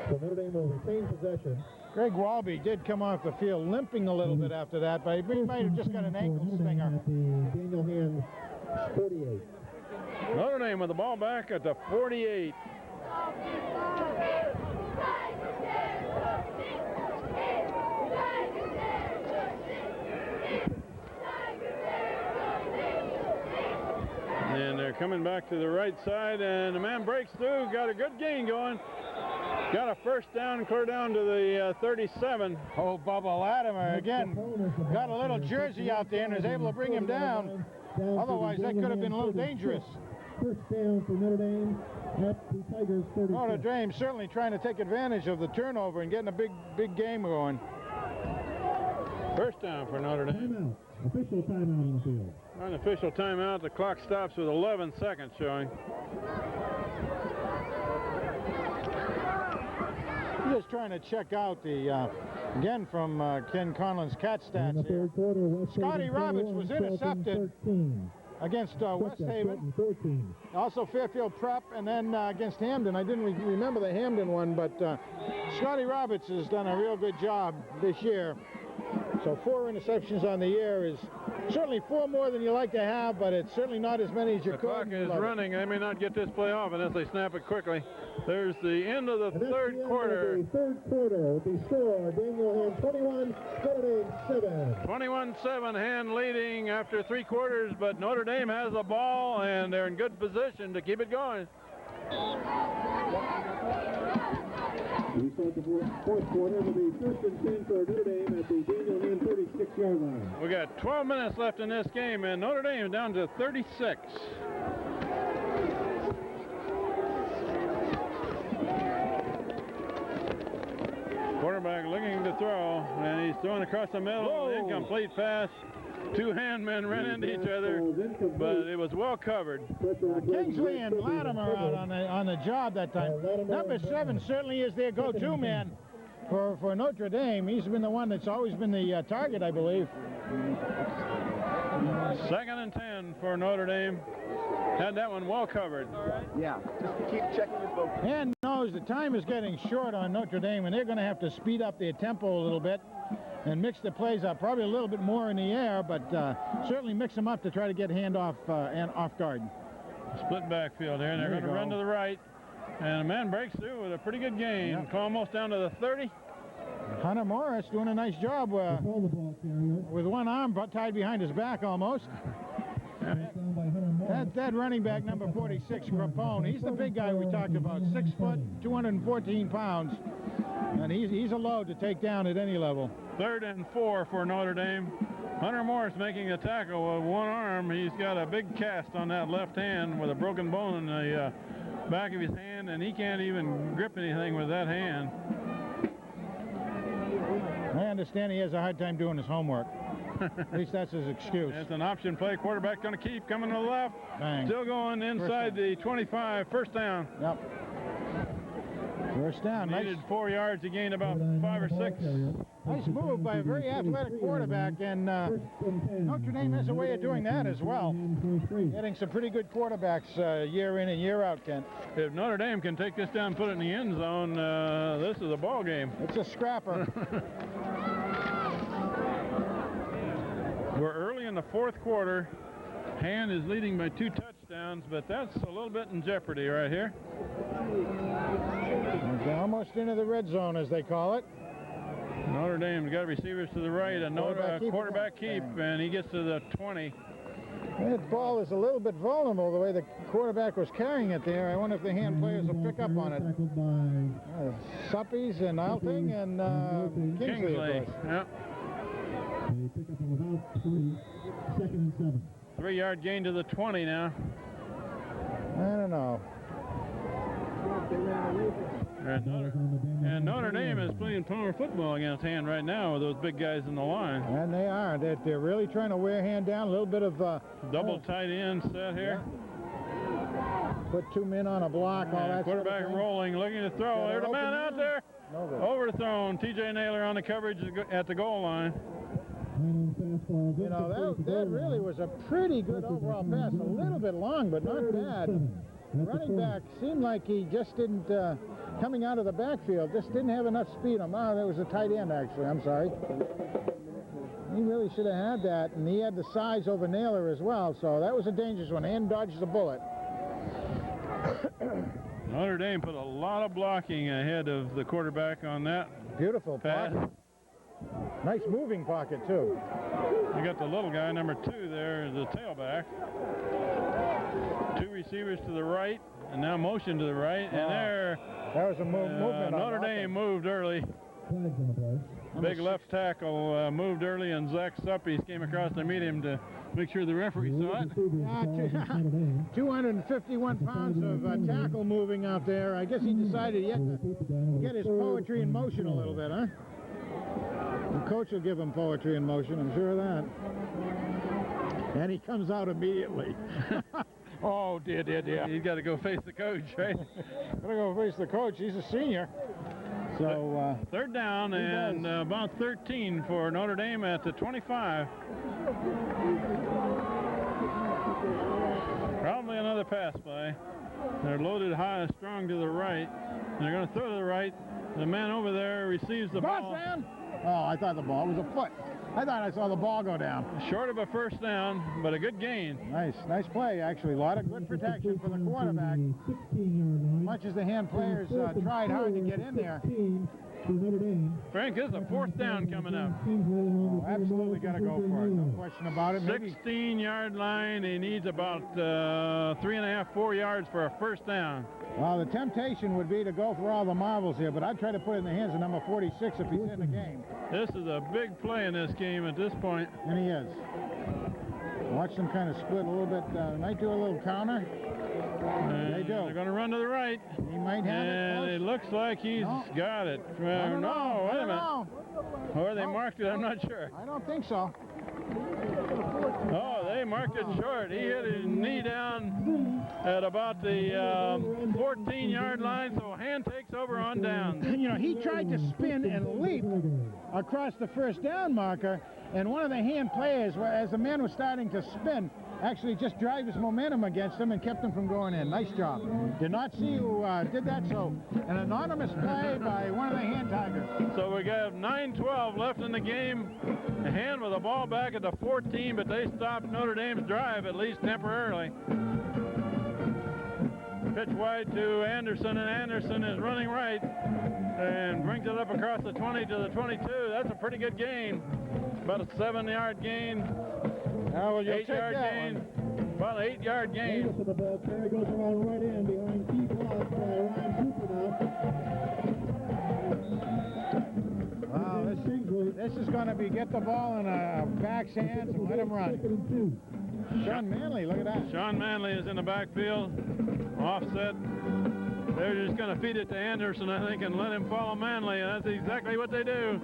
So Notre Dame will retain possession.
Greg Walby did come off the field limping a little bit after that, but he might have just got an ankle stinger.
At the Daniel Hand 48.
Notre Dame with the ball back at the 48. And they're coming back to the right side, and the man breaks through, got a good gain going. Got a first down, clear down to the 37.
Oh, Bubba Latimer again got a little jersey out there and was able to bring him down. Otherwise, that could have been a little dangerous.
First down for Notre Dame at the Tigers 36.
Notre Dame certainly trying to take advantage of the turnover and getting a big game going.
First down for Notre Dame.
Timeout. Official timeout on the field.
Unofficial timeout. The clock stops with 11 seconds showing.
Just trying to check out the, again from Ken Conlon's cat stats here. Scotty Roberts was intercepted against West Haven.
14.
Also Fairfield Prep, and then against Hamden. I didn't remember the Hamden one, but Scotty Roberts has done a real good job this year. So 4 interceptions on the year is certainly 4 more than you like to have, but it's certainly not as many as you could.
The clock is running. They may not get this play off unless they snap it quickly. There's the end of the third quarter.
The third quarter with the score, Daniel Hand 21, Notre Dame 7.
21-7, Hand leading after 3 quarters, but Notre Dame has the ball, and they're in good position to keep it going.
We start the fourth quarter with the first and 10 for Notre Dame at the Daniel Hand 36-yard line.
We got 12 minutes left in this game, and Notre Dame is down to 36. Quarterback looking to throw, and he's throwing across the middle.
Whoa.
Incomplete pass. 2 handmen ran into each other, but it was well covered.
Kingsley and Latimer out on the job that time. Number 7 certainly is their go-to man for Notre Dame. He's been the one that's always been the target, I believe.
2nd and 10 for Notre Dame. Had that one well covered.
Yeah, just keep checking your focus.
And knows the time is getting short on Notre Dame, and they're going to have to speed up their tempo a little bit. and mix the plays up. Probably a little bit more in the air, but certainly mix them up to try to get handoff and off guard.
Split backfield here, and they're going to run to the right. And a man breaks through with a pretty good gain.
Yep.
Almost down to the 30.
Hunter Morris doing a nice job with one arm tied behind his back almost. That running back, number 46, Grappone, he's the big guy we talked about, 6 foot, 214 pounds, and he's a load to take down at any level.
3rd and 4 for Notre Dame. Hunter Morris making a tackle with one arm. He's got a big cast on that left hand with a broken bone in the back of his hand, and he can't even grip anything with that hand.
I understand he has a hard time doing his homework. At least that's his excuse.
It's an option play. Quarterback going to keep coming to the left.
Bang.
Still going inside the 25. First down.
Yep. First down.
Needed 4 yards. He gained about 5 or 6.
Nice move by a very athletic quarterback, and Notre Dame has a way of doing that as well. Getting some pretty good quarterbacks year in and year out, Kent.
If Notre Dame can take this down and put it in the end zone, this is a ball game.
It's a scrapper.
We're early in the 4th quarter. Hand is leading by 2 touchdowns, but that's a little bit in jeopardy right here.
They're almost into the red zone, as they call it.
Notre Dame's got receivers to the right, and quarterback keep, and he gets to the 20.
That ball is a little bit vulnerable the way the quarterback was carrying it there. I wonder if the hand players will pick up on it. Suppies and Alting and Kingsley, of course.
Yep.
They pick up on about 3, 2nd and 7.
3-yard gain to the 20 now.
I don't know.
And Notre Dame is playing power football against Hand right now with those big guys in the line.
And they are. They're really trying to wear Hand down. A little bit of
double tight end set here.
Yeah. Put 2 men on a block. All that
quarterback
sort of
rolling, looking to throw. There's a man out there. Overthrown. T.J. Naylor on the coverage at the goal line.
You know, that really was a pretty good overall pass. A little bit long, but not bad. The running back seemed like he just didn't, coming out of the backfield, just didn't have enough speed on him. Oh, that was a tight end, actually. I'm sorry. He really should have had that, and he had the size over Naylor as well, so that was a dangerous one. And dodged the bullet.
Notre Dame put a lot of blocking ahead of the quarterback on that.
Beautiful
pass.
Pocket. Nice moving pocket, too.
You got the little guy, number 2 there, the tailback. 2 receivers to the right, and now motion to the right, and there.
That was a movement.
Notre Dame moved early. Big left tackle moved early, and Zach Suppies came across to meet him to make sure the referee saw it.
251 pounds of tackle moving out there. I guess he decided he had to get his poetry in motion a little bit, huh? The coach will give him poetry in motion, I'm sure of that. And he comes out immediately. Oh, dear.
He's got to go face the coach, right?
Got to go face the coach. He's a senior. So
3rd down and about 13 for Notre Dame at the 25. Probably another pass play. They're loaded high, strong to the right. They're going to throw to the right. The man over there receives the ball.
Man. Oh, I thought the ball was a foot. I thought I saw the ball go down.
Short of a first down, but a good gain.
Nice play, actually. A lot of good protection for the quarterback. Much as the hand players tried hard to get in there.
Frank, this is a 4th down coming up.
Oh, absolutely got to go for it. No question about it.
16-yard line. He needs about 3.5, 4 yards for a first down.
Well, the temptation would be to go for all the marbles here, but I'd try to put it in the hands of number 46 if he's in the game.
This is a big play in this game at this point.
And he is. Watch them kind of split a little bit. Might do a little counter. They do.
They're going to run to the right.
He might have it.
And it looks like he's got it. No, wait a minute. Or they marked it, I'm not sure.
I don't think so.
Oh, they marked it short. He hit his knee down at about the 14-yard line, so Hand takes over on down.
You know, he tried to spin and leap across the first down marker, and one of the Hand players, as the man was starting to spin, actually just drive his momentum against him and kept him from going in. Nice job. Did not see who did that, so an anonymous play by one of the Hand Tigers.
So we got 9:12 left in the game. Hand with the ball back at the 14, but they stopped Notre Dame's drive, at least temporarily. Pitch wide to Anderson, and Anderson is running right and brings it up across the 20 to the 22. That's a pretty good gain. About a 7-yard gain.
Well,
8-yard gain. About an 8-yard gain.
To the ball carry goes around right in behind key block by Ryan Cooper now.
Wow, this is going to be get the ball in a back's hands and let him run. Sean Manley, look at that.
Sean Manley is in the backfield. Offset. They're just going to feed it to Anderson, I think, and let him follow Manley, and that's exactly what they do.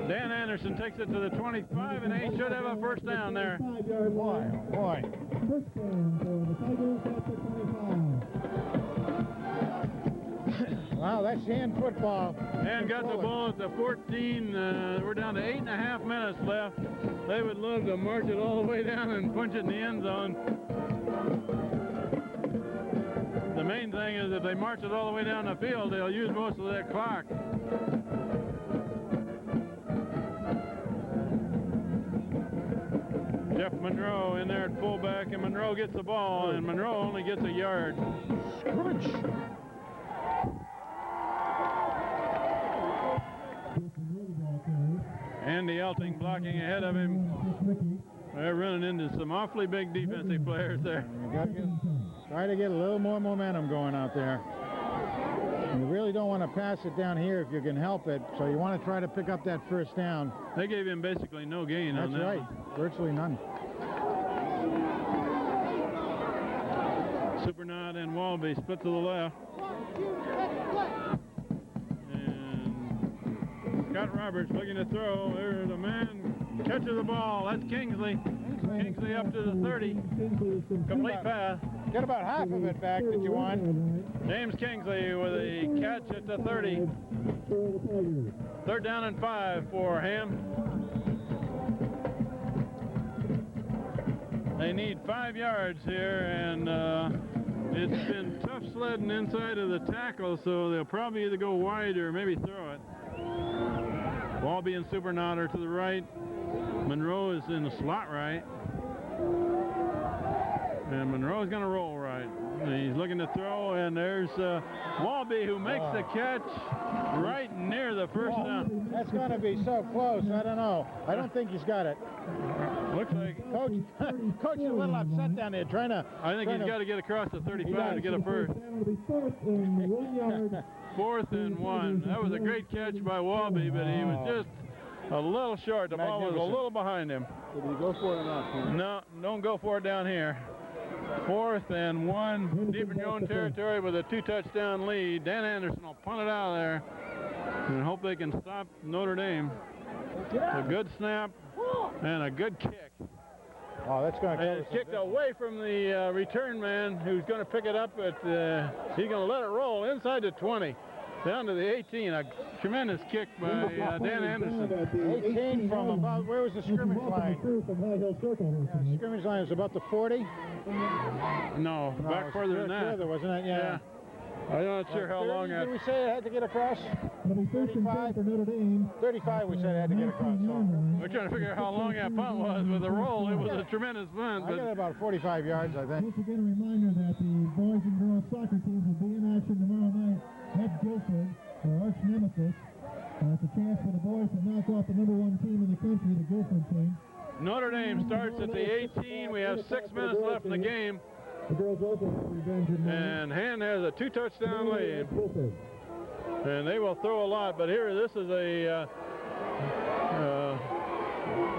Dan Anderson takes it to the 25, and they should have a first down there.
Boy, oh boy.
First down for the Tigers at the 25.
Wow, that's hand football.
Dan got the ball at the 14. We're down to 8.5 minutes left. They would love to march it all the way down and punch it in the end zone. The main thing is if they march it all the way down the field, they'll use most of that clock. Jeff Monroe in there at fullback, and Monroe gets the ball, and Monroe only gets a yard.
Scrunch.
Andy Elting blocking ahead of him. They're running into some awfully big defensive players there.
Try to get a little more momentum going out there. You really don't want to pass it down here if you can help it, so you want to try to pick up that first down.
They gave him basically no gain on that.
That's right, virtually none.
Supernod and Walby split to the left. And Scott Roberts looking to throw. There's a man, catches the ball. That's Kingsley. Kingsley up to the 30. Complete pass.
Get about half of it back that you want.
James Kingsley with a catch at the 30. Third down and 5 for Ham. They need 5 yards here, and it's been tough sledding inside of the tackle, so they'll probably either go wide or maybe throw it. Walby and Supernauter to the right. Monroe is in the slot right. And Monroe's going to roll right. He's looking to throw, and there's Walby who makes the catch right near the first down.
That's going to be so close. I don't know. I don't think he's got it.
Looks like
Coach is a little upset down there trying to...
I think he's got to get across the 35 to get a first. 4th and 1. That was a great catch by Walby, but he was just a little short. The ball was a little behind him.
Did he go for it or not?
No, don't go for it down here. 4th and 1, deep in your own territory with a 2-touchdown lead. Dan Anderson will punt it out of there and hope they can stop Notre Dame. A good snap and a good kick.
Oh, that's going to
And it's kicked away from the return man who's going to pick it up, but he's going to let it roll inside the 20. Down to the 18, a tremendous kick by Dan Anderson.
18 from about, where was the scrimmage line? Scrimmage line is about the 40?
No, back further than that.
Further, wasn't it? Yeah.
I'm not sure how long that.
Did we say it had to get across?
35 for Notre Dame.
35 we said it had to get across. So.
We're trying to figure out how long that punt was with the roll. It was a tremendous punt.
I got about 45 yards, I think.
Once again, a reminder that the boys and girls soccer teams will be in action tomorrow night at Guilford, their arch nemesis. It's a chance for the boys to knock off the #1 team in the country, the Guilford team.
Notre Dame starts at the 18. We have 6 minutes left in the game.
The girls also have revenge in
And Hand has a 2-touchdown lead. And they will throw a lot, but here this is a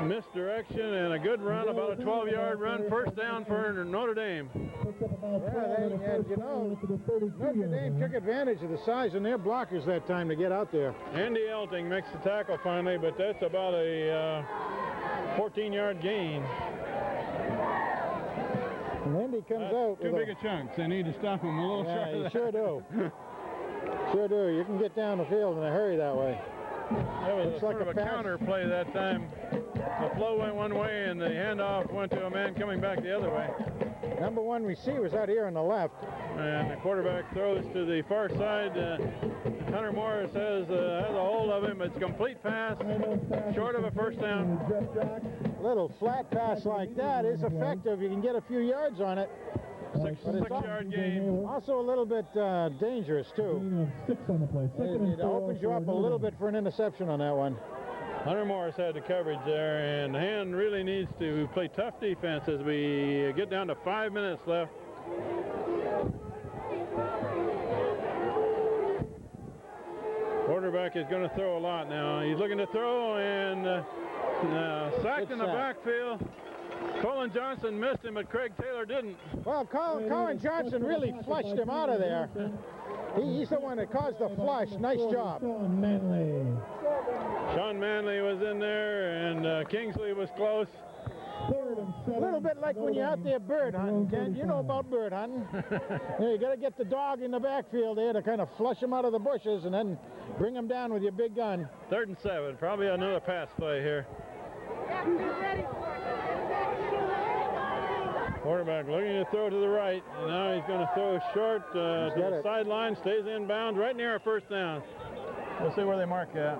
misdirection and a good run, about a 12-yard run, first down for Notre Dame.
Yeah, and you know, Notre Dame took advantage of the size in their blockers that time to get out there.
Andy Elting makes the tackle finally, but that's about a 14-yard gain.
And Andy comes out
Too
with
big a chunks. They need to stop him a little short
you
of that.
sure do. Sure do. You can get down the field in a hurry that way.
That was
Looks
sort
like
of
a
a
pass.
counter play that time. The flow went one way and the handoff went to a man coming back the other way.
Number one receiver's out here on the left.
And the quarterback throws to the far side. Hunter Morris has a hold of him. It's a complete pass, short of a first down.
Little flat pass like that is effective. You can get a few yards on it.
Six-yard gain.
Also a little bit dangerous, too.
6 on the play.
It opens you up a little bit for an interception on that one.
Hunter Morris had the coverage there, and Hand really needs to play tough defense as we get down to 5 minutes left. Quarterback is going to throw a lot now. He's looking to throw and sacked in the backfield. Colin Johnson missed him, but Craig Taylor didn't.
Well, Colin Johnson really flushed him out of there. He's the one that caused the flush. Nice job.
Sean
Manley was in there, and Kingsley was close.
A little bit like when you're out there bird hunting, Ken. You know about bird hunting. You got to get the dog in the backfield there to kind of flush him out of the bushes and then bring him down with your big gun.
3rd and 7. Probably another pass play here. Quarterback looking to throw to the right, and now he's going to throw short to the sideline, stays inbound, right near a first down. We'll see where they mark that.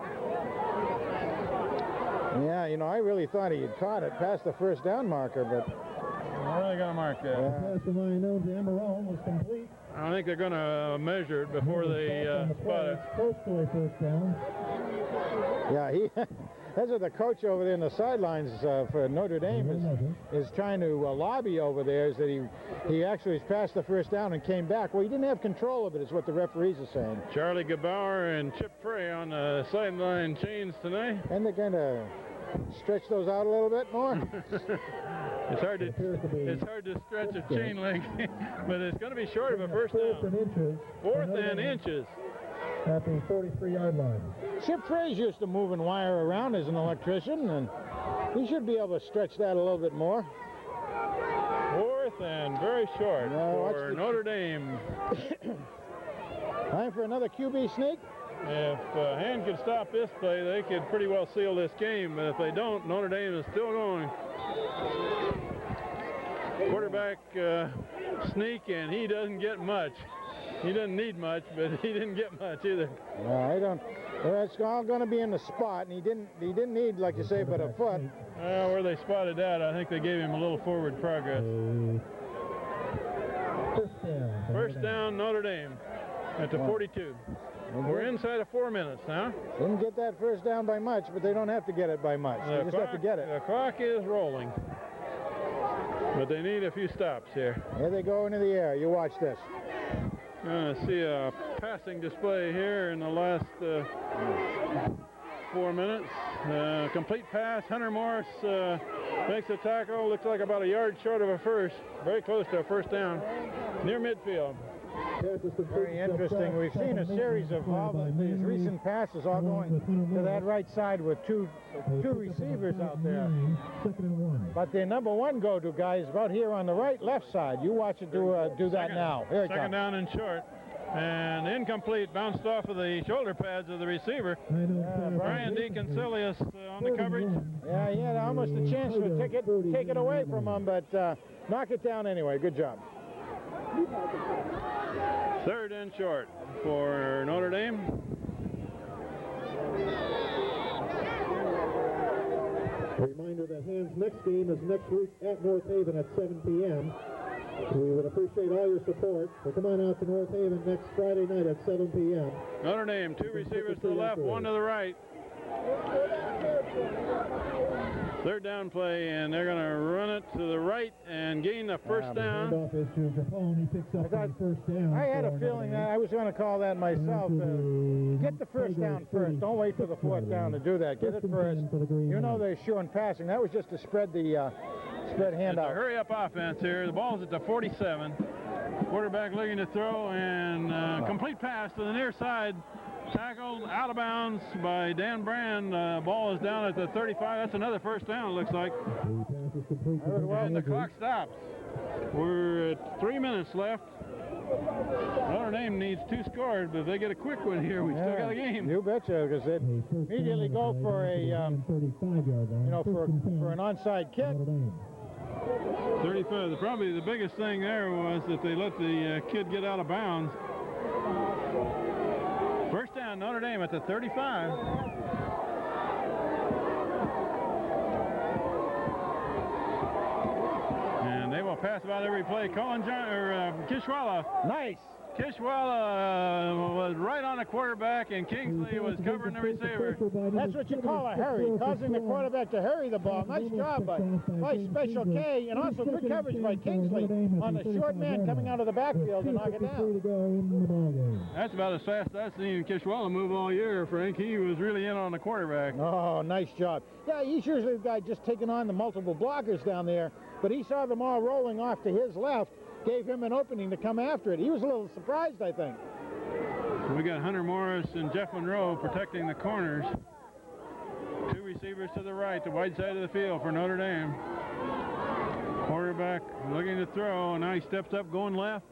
Yeah, you know, I really thought he had caught it past the first down marker, but...
Where are they going to mark that?
Pass the line known to Emerald was complete.
I think they're going to measure it before they spot it.
Close to a first down.
Yeah, that's what the coach over there in the sidelines for Notre Dame is trying to lobby over there, is that he actually passed the first down and came back. Well, he didn't have control of it, is what the referees are saying.
Charlie Gebauer and Chip Frey on the sideline chains tonight.
And they're going to stretch those out a little bit more.
It's hard to stretch a chain link, but it's going to be short of a first down. 4th and inches.
At the 43-yard line.
Chip Frey's used to moving wire around as an electrician, and he should be able to stretch that a little bit more.
4th and very short for Notre Dame.
Time for another QB sneak.
If Hand could stop this play, they could pretty well seal this game. But if they don't, Notre Dame is still going. Quarterback sneak, and he doesn't get much. He doesn't need much, but he didn't get much either.
No, I don't. Well, it's all going to be in the spot, and he didn't need, like you say, but a foot.
Well, where they spotted that, I think they gave him a little forward progress. First down, Notre Dame at the 42. We're inside of 4 minutes now.
Didn't get that first down by much, but they don't have to get it by much. They just have to get it.
The clock is rolling, but they need a few stops here.
Here they go into the air. You watch this.
See a passing display here in the last 4 minutes. Complete pass. Hunter Morris makes a tackle. Looks like about a yard short of a first. Very close to a first down. Near midfield.
Very interesting. We've seen a series of all these recent passes all going to that right side with two receivers out there. But their number one go-to guy is about here on the left side. You watch it do that now. Here it comes.
Second down and short. And incomplete, bounced off of the shoulder pads of the receiver. Brian DeConcilius on the coverage.
Yeah, he had almost a chance to take it away from him, but knock it down anyway. Good job.
3rd and short for Notre Dame.
A reminder that Hand's next game is next week at North Haven at 7 p.m. We would appreciate all your support. So come on out to North Haven next Friday night at 7 p.m.
Notre Dame, 2 receivers to the left, 1 to the right. 3rd down play, and they're going to run it to the right and gain the first down.
I had a feeling that I was going to call that myself. Get the first down first. Don't wait for the 4th down to do that. Get it first. You know they're showing passing. That was just to spread the spread hand out.
It's a hurry-up offense here. The ball's at the 47. Quarterback looking to throw, and complete pass to the near side. Tackled out of bounds by Dan Brand. Ball is down at the 35. That's another first down, it looks like. And the clock stops. We're at 3 minutes left. Notre Dame needs 2 scores, but if they get a quick one here, we still got a game.
You betcha, because they immediately go for a, you know, for an onside kick.
35. Probably the biggest thing there was that they let the kid get out of bounds. First down, Notre Dame at the 35. And they will pass about every play. Kishwala.
Nice.
Kishwala was right on the quarterback, and Kingsley was covering the receiver.
That's what you call a hurry, causing the quarterback to hurry the ball. Nice job by Special K, and also good coverage by Kingsley on the short man coming out of the backfield to knock it down.
That's about as fast as I've seen Kishwala move all year, Frank. He was really in on the quarterback.
Oh, nice job. Yeah, he's usually the guy just taking on the multiple blockers down there, but he saw them all rolling off to his left, gave him an opening to come after it. He was a little surprised, I think.
We got Hunter Morris and Jeff Monroe protecting the corners. 2 receivers to the right, the wide side of the field for Notre Dame. Quarterback looking to throw, and now he steps up going left,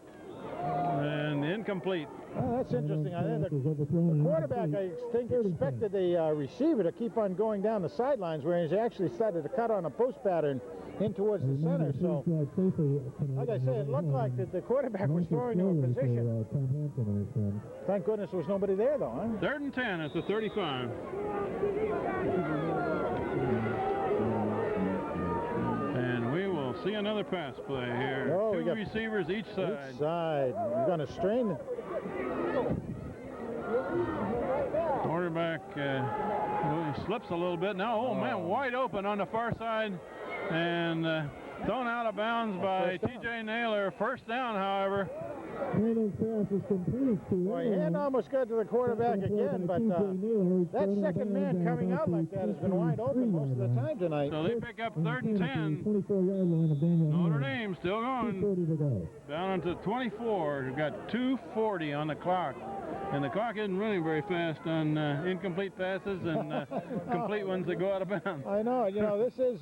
and incomplete.
Oh, that's interesting. I think the quarterback, I think, expected the receiver to keep on going down the sidelines, whereas he actually started to cut on a post pattern in towards the center. So, like I say, it looked like that the quarterback was throwing to a position. Thank goodness there was nobody there, though, huh?
3rd and 10 at the 35. And we will see another pass play here.
Oh,
2 receivers each side.
Each side. You're going to strain it.
Quarterback slips a little bit. Now, oh man, wide open on the far side, and thrown out of bounds by T.J. Naylor. First down, however.
Boy, hand almost got to the quarterback again, but that second man coming out like that has been wide open most of the time tonight.
So they pick up 3rd and 10. Notre Dame still going. Down to 24. We've got 2:40 on the clock. And the clock isn't running very fast on incomplete passes and complete ones that go out of bounds.
I know. You know, this is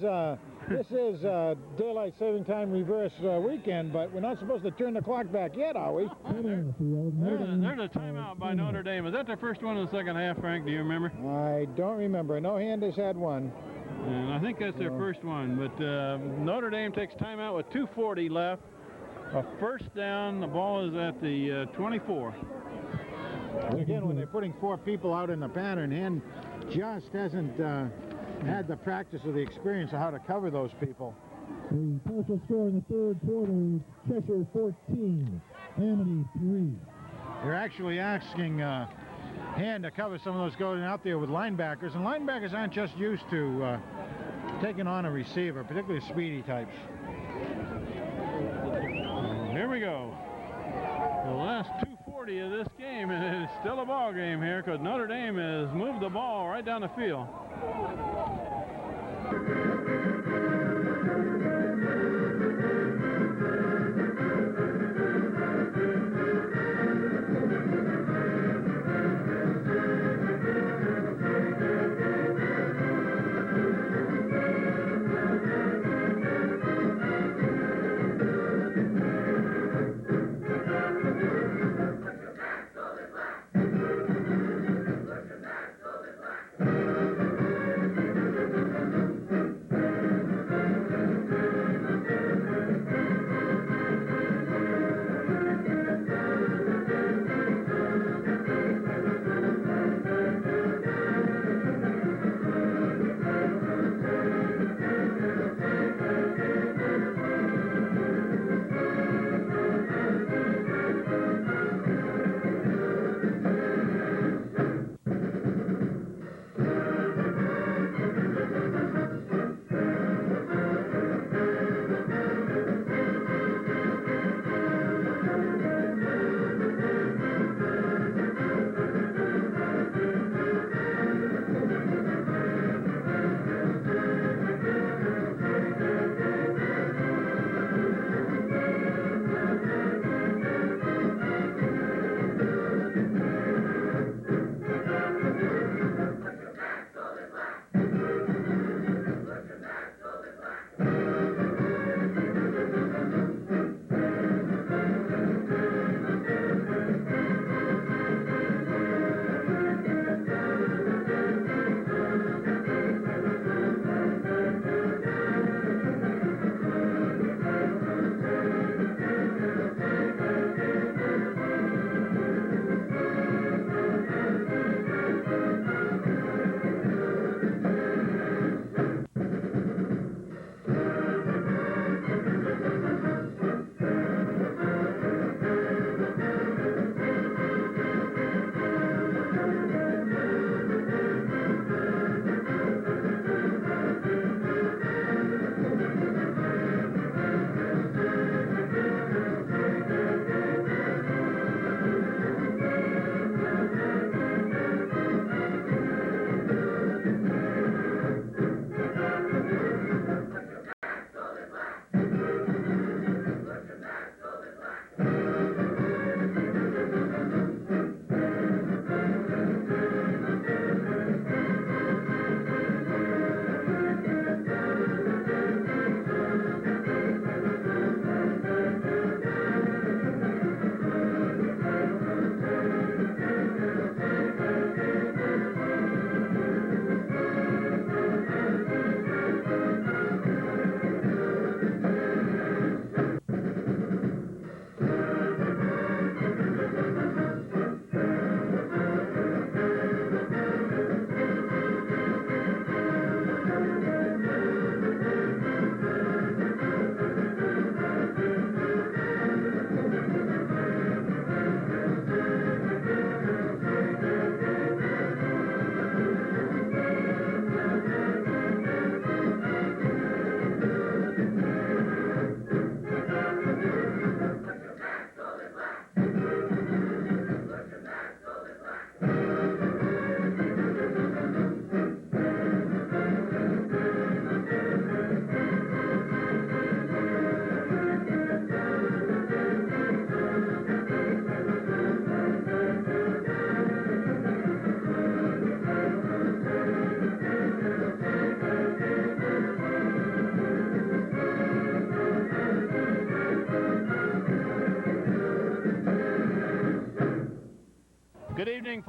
daylight saving time reverse weekend, but we're not supposed to turn the clock back yet, are we?
There's a timeout by Notre Dame. Is that their first one in the second half, Frank? Do you remember?
I don't remember. No hand has had one.
And I think that's their first one. But Notre Dame takes timeout with 2:40 left. A first down. The ball is at the 24.
Again, when they're putting 4 people out in the pattern, Hand just hasn't had the practice or the experience of how to cover those people.
The partial score in the 3rd quarter, Cheshire 14, Amity 3.
They're actually asking Hand to cover some of those going out there with linebackers, and linebackers aren't just used to taking on a receiver, particularly speedy types.
Here we go. The last 2:40 of this game, and it's still a ball game here because Notre Dame has moved the ball right down the field.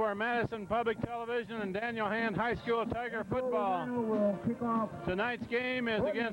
for Madison Public Television and Daniel Hand High School Tiger football. Tonight's game is against